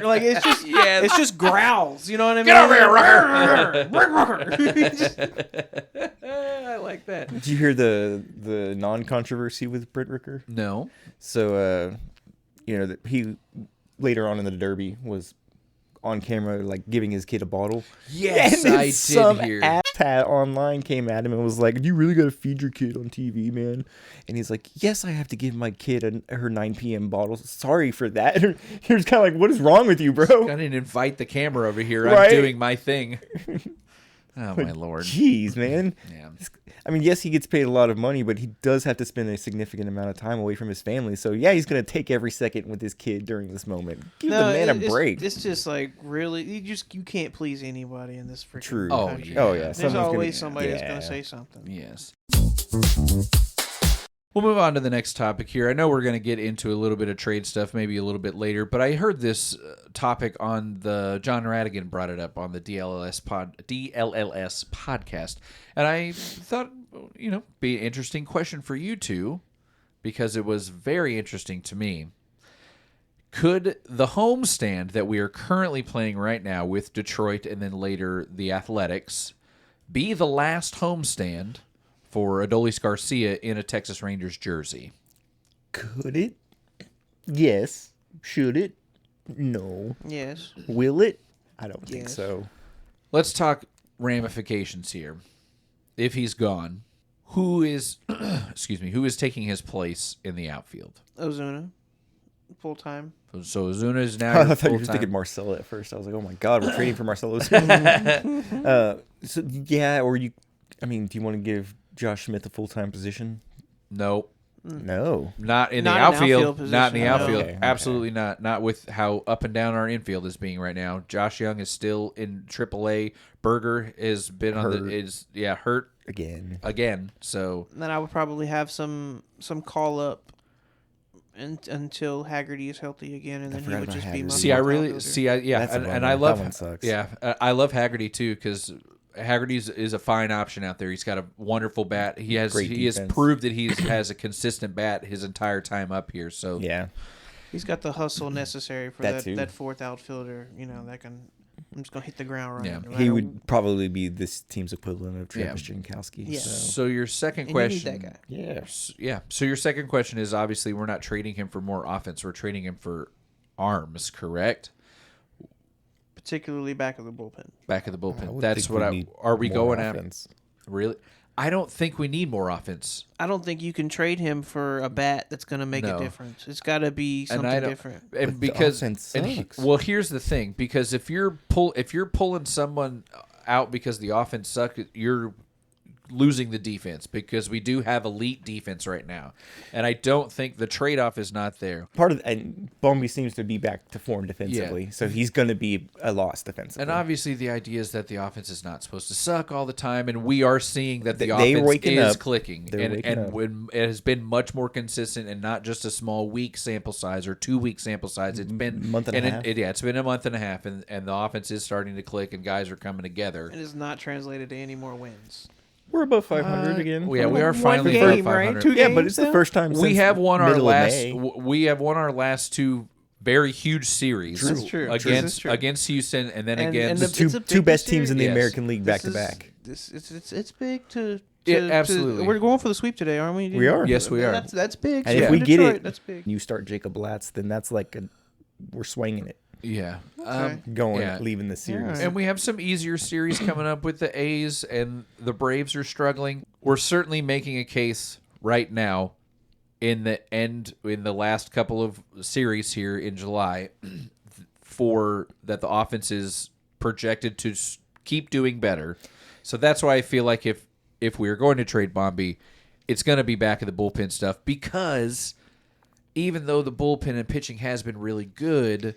like it's just it's just growls. You know what I mean? Get over here, I like that. Did you hear the non-controversy with Britt Ricker? No. So, that he later on in the Derby was on camera like giving his kid a bottle. Yes, and then I did some hear. asshat online came at him and was like, "You really got to feed your kid on TV, man." And he's like, "Yes, I have to give my kid her 9 p.m. bottle. Sorry for that." He was kind of like, "What is wrong with you, bro?" I didn't invite the camera over here. Right? I'm doing my thing. Oh my lord. Jeez, man. Yeah. I mean, yes, he gets paid a lot of money, but he does have to spend a significant amount of time away from his family. So, yeah, he's going to take every second with his kid during this moment. Give the man a break. It's just like really, you can't please anybody in this freaking True. Oh, country. yeah. Oh, yeah. There's Someone's always gonna, somebody that's yeah. going to say something. Yes. We'll move on to the next topic here. I know we're going to get into a little bit of trade stuff maybe a little bit later, but I heard this topic on the John Radigan brought it up on the DLLS podcast, and I thought, be an interesting question for you two because it was very interesting to me. Could the homestand that we are currently playing right now with Detroit and then later the Athletics be the last homestand for Adolis Garcia in a Texas Rangers jersey? Could it? Yes. Should it? No. Yes. Will it? I don't think Yes. so. Let's talk ramifications here. If he's gone, who is who is taking his place in the outfield? Ozuna, full time. So Ozuna is now I your thought you were thinking full-time. Marcelo at first. I was like, oh my God, we're trading for Marcelo. So, yeah, or do you want to give Josh Smith a full-time position? Nope. No. Not in Not the an outfield. outfield Not in the position, no. outfield. Okay. Absolutely not. Not with how up and down our infield is being right now. Josh Young is still in AAA. Berger has been hurt Again. So Then I would probably have some call up until Haggerty is healthy again, and then he forgot would about just be my Haggerty. see, I fourth really outfielder. see. That's a And bummer. I love That one sucks. Yeah, I love Haggerty too because Haggerty is a fine option out there. He's got a wonderful bat. He has Great has defense. proved that he has a consistent bat his entire time up here. So Yeah. He's got the hustle necessary for That too. that fourth outfielder. That can I'm just gonna hit the ground running. Yeah. no He matter- would probably be this team's equivalent of Yeah. Travis Jankowski. Yeah. So your second and question, you need that guy. Yeah. yeah. So your second question is obviously we're not trading him for more offense. We're trading him for arms, correct? Particularly back of the bullpen. Back of the I bullpen. would That's think what I. need Are we more going after? offense. Really? I don't think we need more offense. I don't think you can trade him for a bat that's gonna make No. a difference. It's got to be And I something don't- different. And But the because offense and sucks. well, here's the thing. Because if you're pulling someone out because the offense sucks, you're losing the defense because we do have elite defense right now, and I don't think the trade-off is not there. Part of and Bombi seems to be back to form defensively, so he's going to be a loss defensively. And obviously, the idea is that the offense is not supposed to suck all the time, and we are seeing that the They're offense waking is up. clicking, They're and waking up. when it has been much more consistent and not just a small week sample size or 2 week sample size. It's been Month and a half. It's been a month and a half, and the offense is starting to click, and guys are coming together. It is not translated to any more wins. we're above 500 again. Yeah, we are One finally game, above right? 500. Two Yeah, but games it's the now? first time We since have won our middle of last. May. We have won our last two very huge series. That's true. Against That's true. against Houston, and then And against the- The It's a two big best teams in the series. American League back to This is- back. It's big to. Yeah, to- absolutely. We're going for the sweep today, aren't we? We are. Yes, we are. That's big. And So if we for get Detroit, it, that's big. you start Jacob Latz, then that's like we're swinging it, yeah. going, Yeah. leaving the series. Alright. And we have some easier series coming up with the A's, and the Braves are struggling. We're certainly making a case right now in the last couple of series here in July for that the offense is projected to keep doing better. So that's why I feel like if we are going to trade Bombi, it's going to be back of the bullpen stuff, because even though the bullpen and pitching has been really good,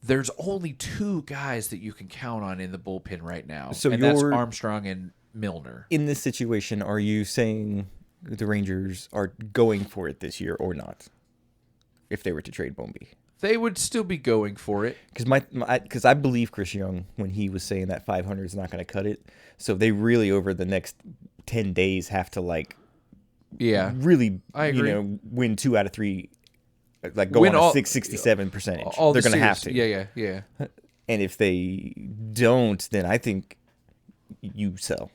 there's only two guys that you can count on in the bullpen right now, So and that's you're- Armstrong and Milner. In this situation, are you saying the Rangers are going for it this year or not? If they were to trade Bombi, They would still be going for it. because I believe Chris Young when he was saying that 500 is not going to cut it. So they really over the next 10 days have to Yeah. really I agree. win 2 out of 3, like go Win on a all- 667 percentage. All They're the going to have series. to. Yeah. And if they don't, then I think you sell.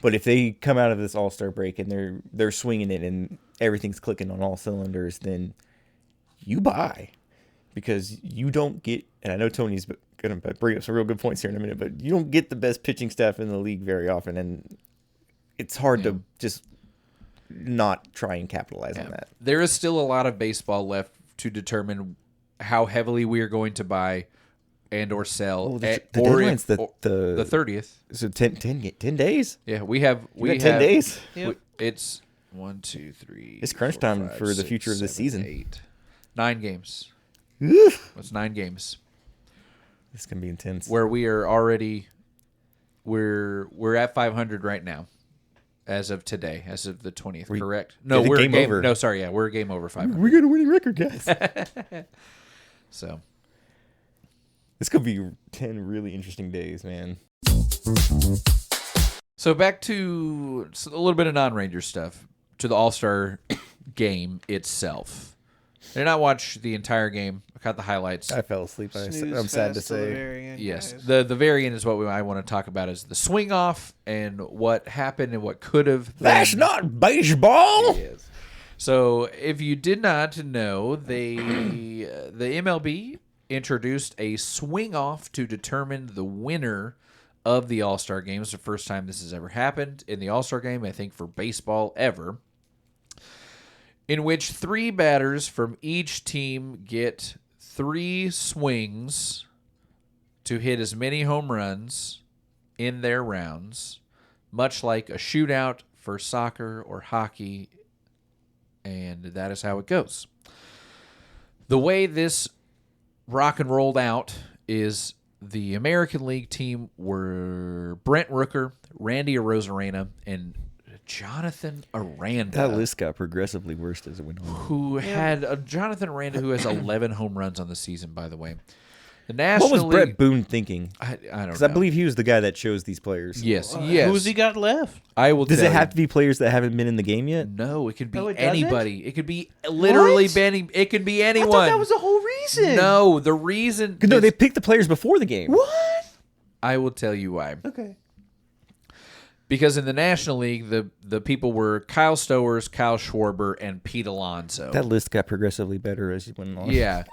But if they come out of this All-Star break and they're swinging it and everything's clicking on all cylinders, then you buy, because you don't get. And I know Tony's going to bring up some real good points here in a minute, but you don't get the best pitching staff in the league very often, and it's hard to just not try and capitalize on that. There is still a lot of baseball left to determine how heavily we are going to buy and or sell. Well, the or deadline's if- the 30th. So 10 days. Yeah, we have We got 10 days. It's 1, 2, 3. It's crunch 4, time 5, for the 6, future of this 7, season. 8, 9 games. Oof. It's 9 games This can be intense. where we are already we're at 500 right now, as of today, as of the 20th. Correct? No, is it we're game over? No, sorry, yeah, we're a game over 500. We got a winning record, guys. So This could be 10 really interesting days, man. So back to a little bit of non-Ranger stuff, to the All-Star game itself. I did not watch the entire game. I caught the highlights. I fell asleep. Snooze I'm sad to fest till the say. very end, Yes, guys. the very end is what I want to talk about, is the swing off and what happened and what could have been. That's not baseball. Yes. So if you did not know, the MLB introduced a swing off to determine the winner of the All-Star game. It's the first time this has ever happened in the All-Star game, I think, for baseball ever, in which 3 batters from each team get 3 swings to hit as many home runs in their rounds, much like a shootout for soccer or hockey, and that is how it goes. The way this rock and rolled out is the American League team were Brent Rooker, Randy Arozarena, and Jonathan Aranda. That list got progressively worse as it went on. Who had Jonathan Aranda, who has 11 home runs on the season, by the way. The National What was Brett League, Boone thinking? I don't Because know. I believe he was the guy that chose these players. Yes, yes. Who's he got left? I will. Does tell it have you. to be players that haven't been in the game yet? No, it could be Oh, it doesn't? anybody. It could be literally What? Benny. It could be I anyone. thought that was the whole reason. season. No, the reason. No, they picked the players before the game. What? I will tell you why. Okay. Because in the National League, the people were Kyle Stowers, Kyle Schwarber, and Pete Alonso. That list got progressively better as you went along. Yeah.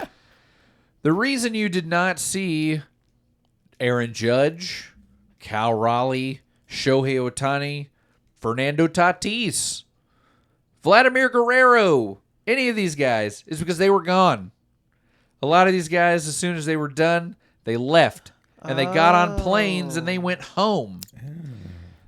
The reason you did not see Aaron Judge, Cal Raleigh, Shohei Ohtani, Fernando Tatis, Vladimir Guerrero, any of these guys is because they were gone. A lot of these guys, as soon as they were done, they left. And they got on planes and they went home.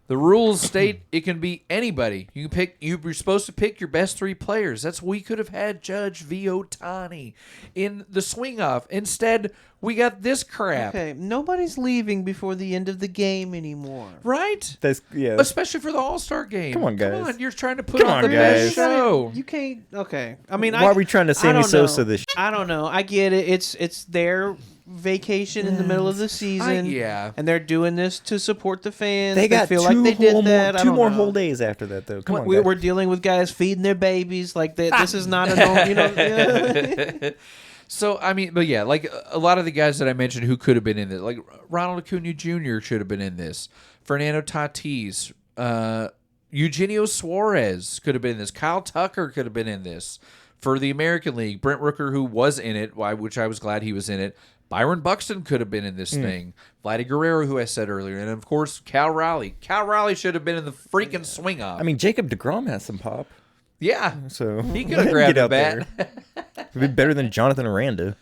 The rules state it can be anybody. You can pick. You're supposed to pick your best 3 players. That's we could have had Judge v. Ohtani in the swing off. Instead, we got this crap. Okay, nobody's leaving before the end of the game anymore. Right? Yeah. Especially for the All-Star game. Come on, guys. Come on, you're trying to put Come on on, the best guys. show. You can't. Okay, I mean, Why are we trying to Sammy Sosa this? I don't know. I get it. It's their vacation in the middle of the season. Yeah. And they're doing this to support the fans. They got feel two like they did whole that. I two don't more know. whole days after that, though. Come on, We, guys. we're dealing with guys feeding their babies. Like this is not a normal. You know. Yeah. So, I mean, but yeah, like a lot of the guys that I mentioned who could have been in this, like Ronald Acuna Jr. should have been in this. Fernando Tatis, Eugenio Suarez could have been in this. Kyle Tucker could have been in this. For the American League, Brent Rooker, who was in it, which I was glad he was in it. Byron Buxton could have been in this thing. Vladdy Guerrero, who I said earlier. And, of course, Cal Raleigh. Cal Raleigh should have been in the freaking swing-off. I mean, Jacob DeGrom has some pop, yeah. so He could let have him grabbed get a out bat. there. It'd be better than Jonathan Aranda.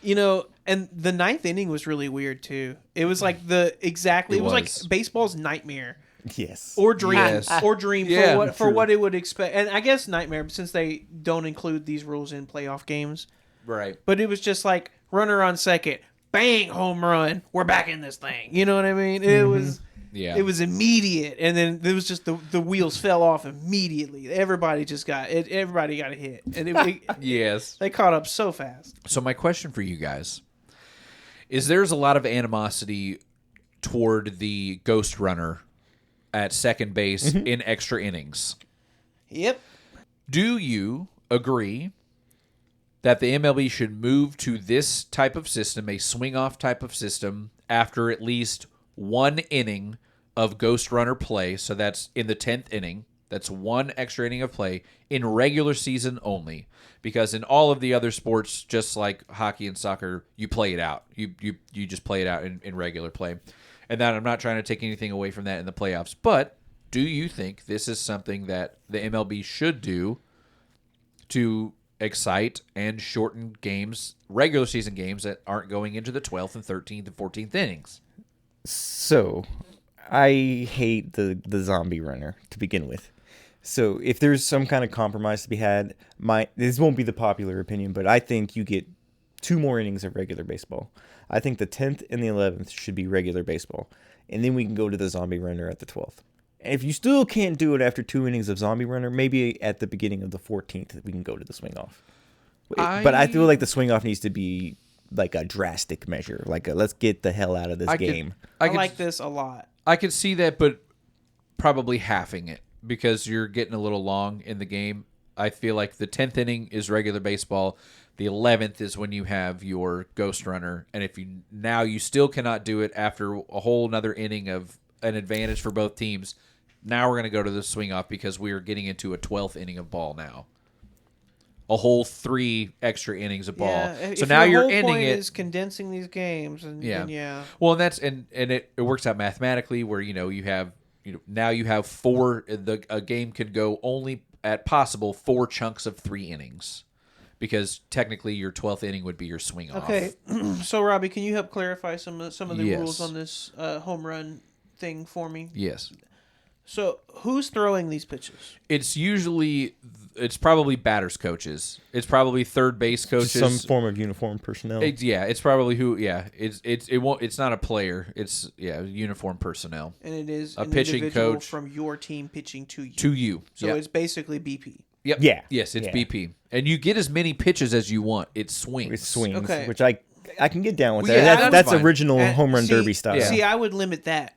You know, and the 9th inning was really weird too. It was like it was like baseball's nightmare. Yes. Or dream, Yes. or dream Yeah, for what it would expect, and I guess nightmare since they don't include these rules in playoff games. Right. But it was just like runner on second, bang, home run, we're back in this thing. You know what I mean? It was Yeah. it was immediate, and then it was just the wheels fell off immediately. Everybody got a hit, and Yes. they caught up so fast. So my question for you guys is there's a lot of animosity toward the ghost runner at second base in extra innings. Yep. Do you agree that the MLB should move to this type of system, a swing-off type of system, after at least 1 inning of ghost runner play? So that's in the 10th inning. That's 1 extra inning of play in regular season only. Because in all of the other sports, just like hockey and soccer, you play it out. You just play it out in regular play. And that I'm not trying to take anything away from that in the playoffs. But do you think this is something that the MLB should do to excite and shorten games, regular season games that aren't going into the 12th and 13th and 14th innings? So, I hate the zombie runner to begin with. So, if there's some kind of compromise to be had, this won't be the popular opinion, but I think you get 2 more innings of regular baseball. I think the 10th and the 11th should be regular baseball. And then we can go to the zombie runner at the 12th. And if you still can't do it after 2 innings of zombie runner, maybe at the beginning of the 14th we can go to the swing off. But I feel like the swing off needs to be like a drastic measure. Like let's get the hell out of this game. I like this a lot. I could see that, but probably halving it because you're getting a little long in the game. I feel like the 10th inning is regular baseball. The 11th is when you have your ghost runner. And if you still cannot do it after a whole another inning of an advantage for both teams, now we're going to go to the swing off because we are getting into a 12th inning of ball now. A whole 3 extra innings of ball. Yeah, so if now your you're whole ending point it. is condensing these games, and yeah. Well, and that's and it works out mathematically where you have now you have 4. A game can go only at possible 4 chunks of 3 innings, because technically your 12th inning would be your swing off. Okay, so Robbie, can you help clarify some of the Yes. rules on this home run thing for me? Yes. So who's throwing these pitches? It's probably batters coaches. It's probably third base coaches. Some form of uniform personnel. It's probably who. Yeah, it's not a player. It's uniform personnel And it is A an pitching individual coach. from your team pitching to you. to you. So Yep. it's basically BP. Yep. Yeah. Yes, it's Yeah. BP, and you get as many pitches as you want. It swings. It swings, Okay. which I can get down with Well, that. yeah, That's fine. original And home run see- derby style. Yeah. See, I would limit that.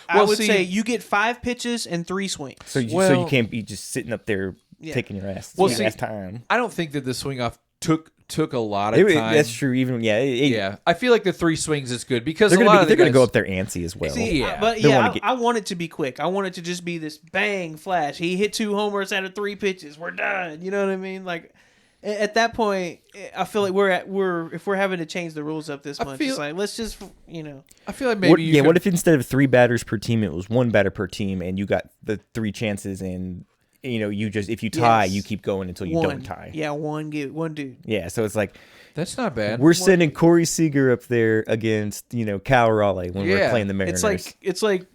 I Well, would see- say you get 5 pitches and 3 swings. So you Well- can't be just sitting up there Yeah. taking your ass. Well, your see- ass time. I don't think that the swing off took a lot of time. That's true. Even Yeah, I feel like the 3 swings is good because they're a lot of going to guys, go up there antsy as well. See, Yeah. but They yeah, wanna get- I want it to be quick. I want it to just be this bang flash. He hit 2 homers out of 3 pitches. We're done. You know what I mean? Like at that point, I feel like if we're having to change the rules up this much, it's like let's just I feel like maybe what if instead of 3 batters per team, it was 1 batter per team, and you got the 3 chances, and you just if you tie, you keep going until you don't tie. Yeah, one dude. Yeah, so it's like that's not bad. we're sending Corey Seager up there against Cal Raleigh when we're playing the Mariners. It's like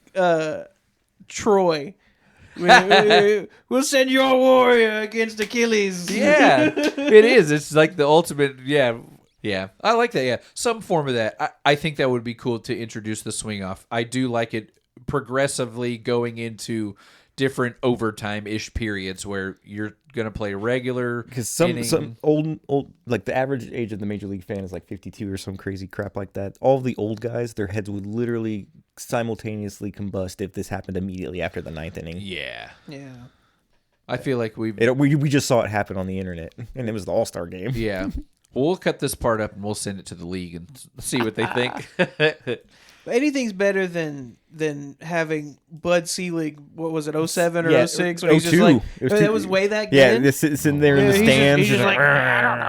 Troy. We'll send your warrior against Achilles. Yeah, it is. It's like the ultimate. Yeah. I like that. Yeah, some form of that. I think that would be cool to introduce the swing off. I do like it progressively going into different overtime-ish periods where you're gonna play regular. Because some old like the average age of the major league fan is like 52 or some crazy crap like that. All the old guys, their heads would literally simultaneously combust if this happened immediately after the 9th inning. Yeah. I feel like we just saw it happen on the internet, and it was the All-Star game. Yeah. We'll cut this part up and we'll send it to the league and see what they think. But anything's better than having Bud Selig. What was it, 07 or 06? When he's just 02. like, It was that two- was way that Yeah, good. this sitting there in the stands. He's just like, I don't know.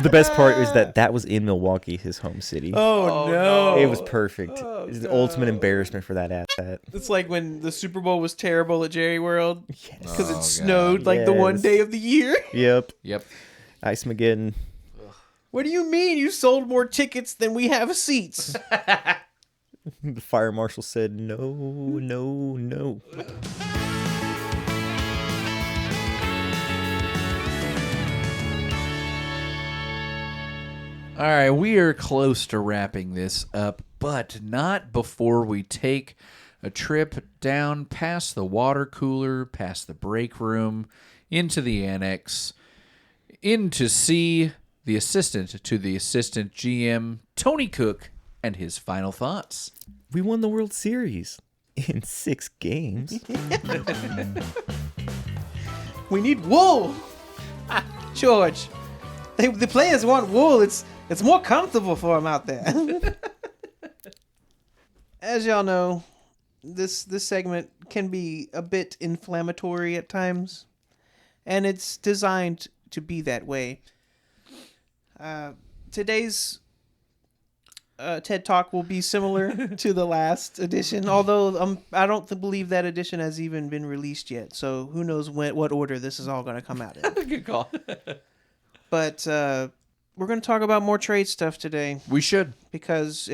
The best part is that was in Milwaukee, his home city. Oh, no. It was perfect. It was the ultimate embarrassment for that asshat. It's like when the Super Bowl was terrible at Jerry World because Oh, it snowed like the one Yes. day of the year. Yep. Yep. Ice Mageddon. What do you mean you sold more tickets than we have seats? The fire marshal said, no, no, no. All right, we are close to wrapping this up, but not before we take a trip down past the water cooler, past the break room, into the annex, in to see the assistant to the assistant GM, Tony Cook, and his final thoughts. We won the World Series in 6 games. We need wool. George, the players want wool. It's more comfortable for them out there. As y'all know, this segment can be a bit inflammatory at times, and it's designed to be that way. Today's TED Talk will be similar to the last edition, although I don't believe that edition has even been released yet. So who knows what order this is all going to come out in. Good call. But we're going to talk about more trade stuff today We should. because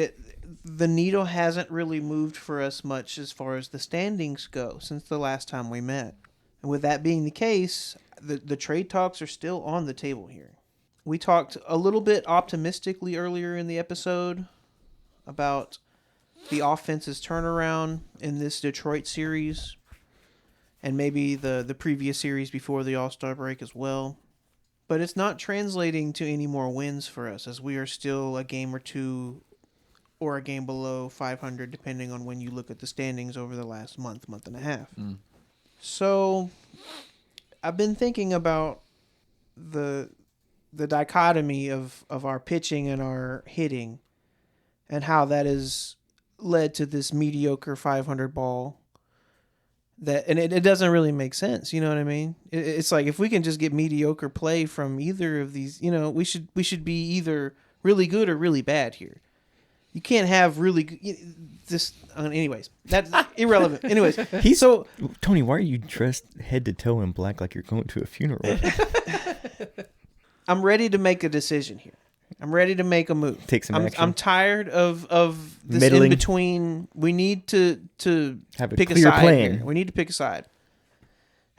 the needle hasn't really moved for us much as far as the standings go since the last time we met. And with that being the case, the trade talks are still on the table here. We talked a little bit optimistically earlier in the episode about the offense's turnaround in this Detroit series and maybe the previous series before the All-Star break as well. But it's not translating to any more wins for us, as we are still a game or two or a game below 500, depending on when you look at the standings over the last month and a half. So I've been thinking about the dichotomy of our pitching and our hitting and how that has led to this mediocre 500 ball. And it doesn't really make sense, you know what I mean? It's like if we can just get mediocre play from either of these, we should be either really good or really bad here. You can't have really good, anyways, that's irrelevant. Anyways, Tony, why are you dressed head to toe in black like you're going to a funeral? I'm ready to make a decision here. I'm ready to make a move. Take some action. I'm tired of this Middling. in between. We need to Have a pick a clear side plan. here. We need to pick a side.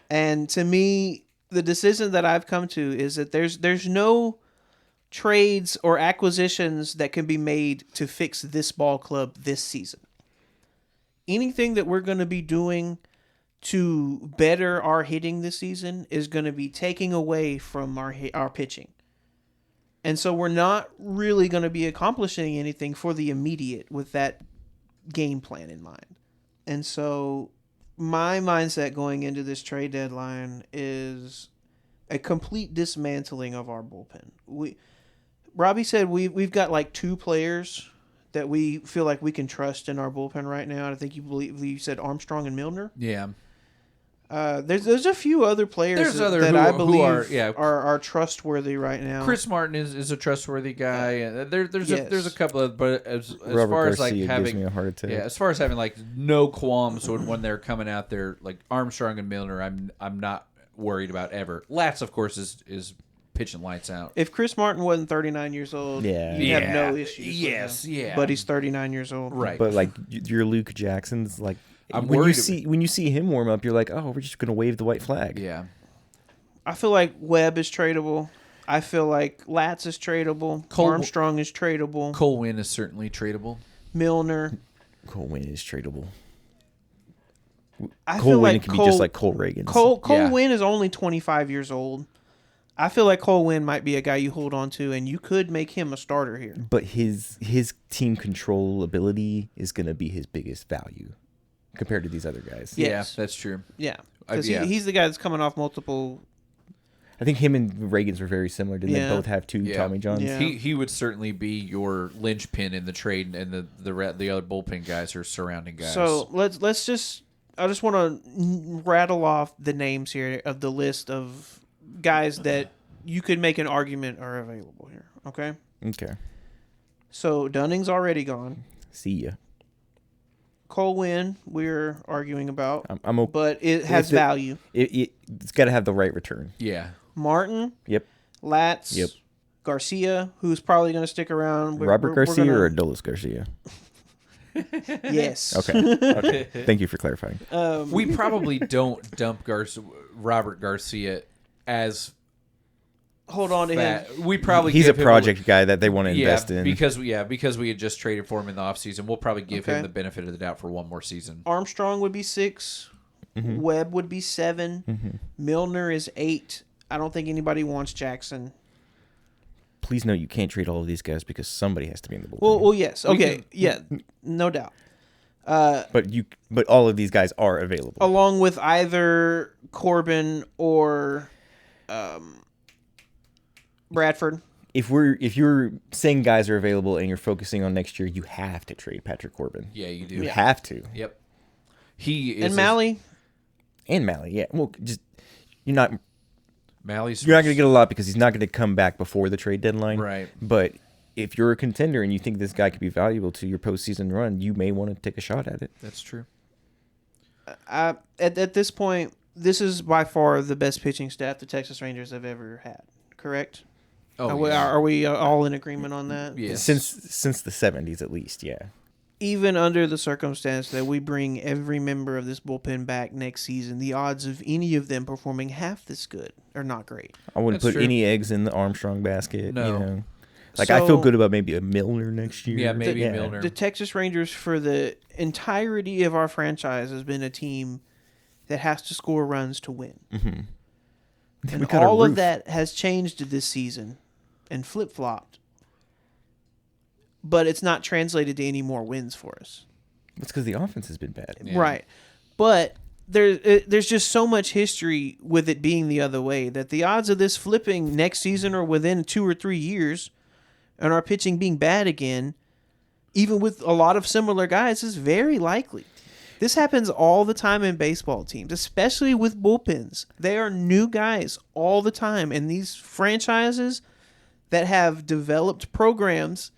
And to me, the decision that I've come to is that there's no trades or acquisitions that can be made to fix this ball club this season. Anything that we're going to be doing to better our hitting this season is going to be taking away from our pitching. And so we're not really going to be accomplishing anything for the immediate with that game plan in mind. And so my mindset going into this trade deadline is a complete dismantling of our bullpen. Robbie said we've got like 2 players that we feel like we can trust in our bullpen right now. I think you said Armstrong and Milner. Yeah. There's a few other players that I believe are trustworthy right now. Chris Martin is a trustworthy guy. There's a couple of, but as Robert far as Garcia like having gives me a heart attack. as far as having like no qualms when they're coming out there, like Armstrong and Milner, I'm not worried about ever. Latz, of course, is pitching lights out. If Chris Martin wasn't 39 years old, you'd have no issues. Yes, with him. yeah. But he's 39 years old. Right. But like your Luke Jackson's, like I'm when worried. you see him warm up, you're like, oh, we're just gonna wave the white flag. Yeah. I feel like Webb is tradable. I feel like Latz is tradable. Armstrong is tradable. Cole Winn is certainly tradable. Milner. Cole Winn is tradable. I Cole feel Winn like can be just like Cole Reagan. Cole Yeah. Winn is only 25 years old. I feel like Cole Winn might be a guy you hold on to, and you could make him a starter here. But his team control ability is gonna be his biggest value compared to these other guys. Yes. Yeah, that's true. Yeah, because yeah. he's the guy that's coming off multiple. I think him and Reagan's were very similar. Didn't Yeah. they both have 2 Yeah. Tommy Johns? Yeah. He would certainly be your linchpin in the trade, and the other bullpen guys are surrounding guys. So let's just. I just want to rattle off the names here of the list of guys that you could make an argument are available here. Okay. Okay. So Dunning's already gone. See ya. Cole Winn, we're arguing about, I'm okay. but it has If it- value. It's got to have the right return. yeah, Martin, Yep. Latz, Yep. Garcia, who's probably going to stick around. Robert Garcia or Adolis Garcia? Yes. Okay. Okay. Thank you for clarifying. we probably don't dump Robert Garcia as Hold on to him. fat. We probably He's a give him project guy that they want to invest in. because we had just traded for him in the offseason. We'll probably give Okay. him the benefit of the doubt for one more season. Armstrong would be 6. Mm-hmm. Webb would be 7. Milner is 8. I don't think anybody wants Jackson. Please note you can't trade all of these guys because somebody has to be in the bullpen. Well, yes. Okay. Yeah. No doubt. But all of these guys are available. Along with either Corbin or Bradford. If you're saying guys are available and you're focusing on next year, you have to trade Patrick Corbin. Yeah, you do. You have to. Yep. He is And Malley. And Malley, yeah. Well, just you're not Mally's going to get a lot because he's not going to come back before the trade deadline. Right. But if you're a contender and you think this guy could be valuable to your postseason run, you may want to take a shot at it. That's true. At this point, this is by far the best pitching staff the Texas Rangers have ever had. Correct? Oh, Are we all in agreement on that? Yes. Since the 70s at least, yeah. Even under the circumstance that we bring every member of this bullpen back next season, the odds of any of them performing half this good are not great. I wouldn't That's put true. any eggs in the Armstrong basket. No. You know? Like, I feel So- good about maybe a Milner next year. Yeah, maybe Milner. The Texas Rangers, for the entirety of our franchise, has been a team that has to score runs to win. Mm-hmm. And got a all of roof. that has changed this season and flip-flopped. But it's not translated to any more wins for us. That's because the offense has been bad. Yeah. Right. But there's just so much history with it being the other way that the odds of this flipping next season or within 2 or 3 years and our pitching being bad again, even with a lot of similar guys, is very likely. This happens all the time in baseball teams, especially with bullpens. They are new guys all the time, and these franchises that have developed programs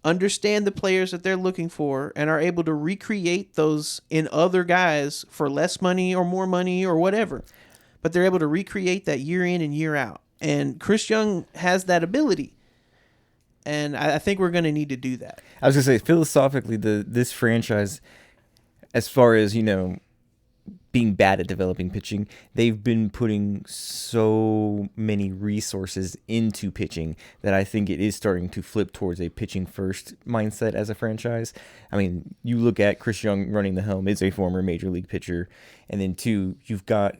understand the players that they're looking for and are able to recreate those in other guys for less money or more money or whatever. But they're able to recreate that year in and year out. And Chris Young has that ability. And I think we're going to need to do that. I was gonna say philosophically, this franchise, as far as being bad at developing pitching, they've been putting so many resources into pitching that I think it is starting to flip towards a pitching first mindset as a franchise. I mean, you look at Chris Young running the helm, is a former major league pitcher, and then 2, you've got,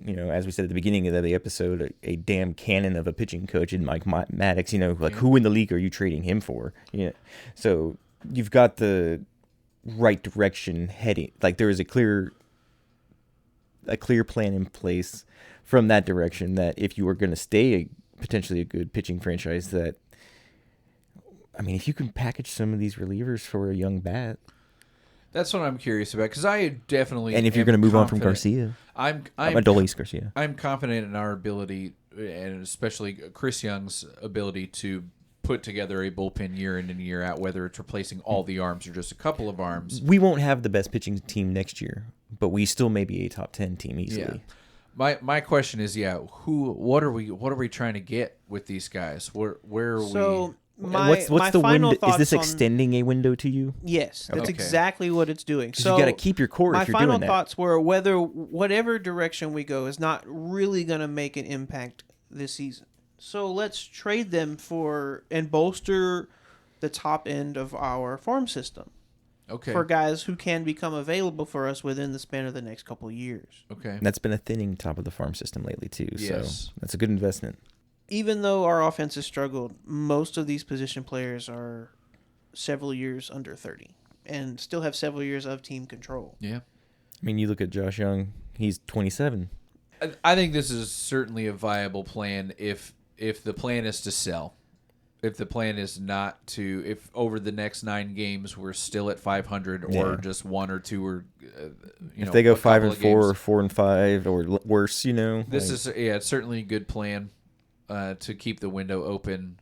as we said at the beginning of the episode, a damn cannon of a pitching coach in Mike Maddox. Who in the league are you trading him for? So you've got the right direction heading. Like, there is a clear plan in place from that direction that if you were going to stay potentially a good pitching franchise, that I mean, if you can package some of these relievers for a young bat, That's what I'm curious about, because I definitely and if you're am going to move on from confident- Garcia, I'm Adolis Garcia. I'm confident in our ability, and especially Chris Young's ability to put together a bullpen year in and year out, whether it's replacing all the arms or just a couple of arms. We won't have the best pitching team next year, but we still may be a top 10 team easily. My question is, what are we trying to get with these guys? Where are we? So What's my the final window? Is this thoughts on- extending a window to you? Yes, that's Okay. exactly what it's doing. Because So you got to keep your core my if you're final doing that. thoughts were whatever direction we go is not really going to make an impact this season. So let's trade them for and bolster the top end of our farm system Okay. for guys who can become available for us within the span of the next couple of years. Okay. And that's been a thinning top of the farm system lately too. Yes. So that's a good investment. Even though our offense has struggled, most of these position players are several years under 30 and still have several years of team control. Yeah. I mean, you look at Josh Young; he's 27. I think this is certainly a viable plan if the plan is to sell. If the plan is not to, if over the next 9 games we're still at 500 or Yeah. just 1 or 2 or If they go a 5 couple and of 4 or games. 4 and 5 or worse, This like- is it's certainly a good plan to keep the window open.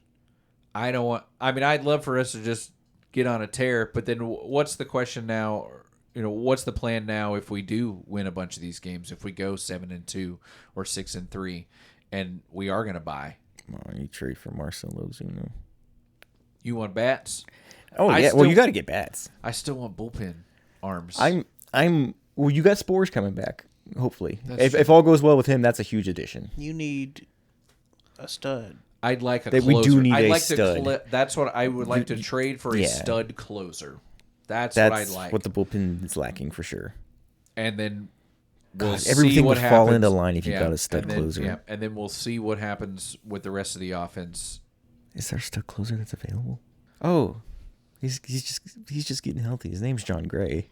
I'd love for us to just get on a tear, but then what's the question now? What's the plan now if we do win a bunch of these games? If we go 7-2 or 6-3, and we are going to buy, you trade for Marcell Ozuna. you want bats? Oh I yeah, still- well you got to get bats. I still want bullpen arms. Well, you got Spores coming back. Hopefully, That's if all goes well with him, that's a huge addition. You need a stud. I'd like a That closer. we do need I'd a like stud. that's what I would like to trade for a yeah. stud closer. That's That's what I'd like. what the bullpen is lacking for sure. And then we'll God, see everything what would fall happens. into line if you got a stud and then, closer. Yeah, and then we'll see what happens with the rest of the offense. Is there a stud closer that's available? Oh, he's just getting healthy. His name's John Gray.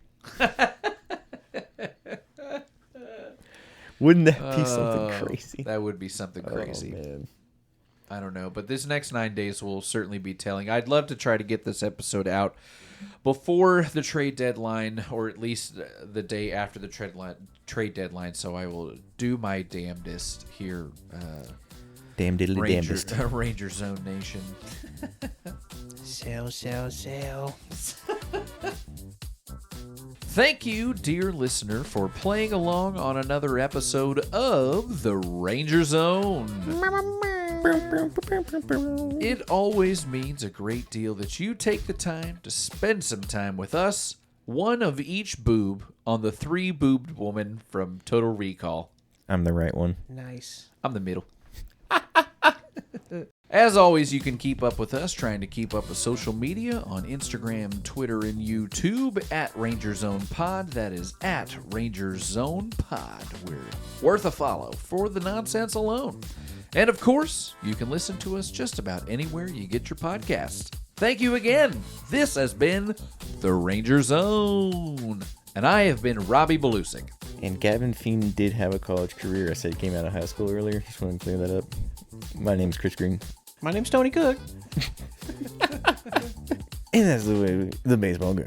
Wouldn't that be something crazy? That would be something crazy. Oh, man. I don't know, but this next 9 days will certainly be telling. I'd love to try to get this episode out before the trade deadline, or at least the day after the trade deadline. So I will do my damnedest here, Damn diddly damnedest. Ranger Zone Nation. Sell. Thank you, dear listener, for playing along on another episode of The Ranger Zone. It always means a great deal that you take the time to spend some time with us, one of each boob on the 3-boobed woman from Total Recall. I'm the right one. Nice. I'm the middle. As always, you can keep up with us trying to keep up with social media on Instagram, Twitter, and YouTube at Ranger Zone Pod. That is at Ranger Zone Pod. We're worth a follow for the nonsense alone. And of course, you can listen to us just about anywhere you get your podcasts. Thank you again. This has been The Ranger Zone. And I have been Robbie Belusic. And Gavin Feen did have a college career. I said he came out of high school earlier. Just want to clear that up. My name's Chris Green. My name's Tony Cook. And that's the way the baseball goes.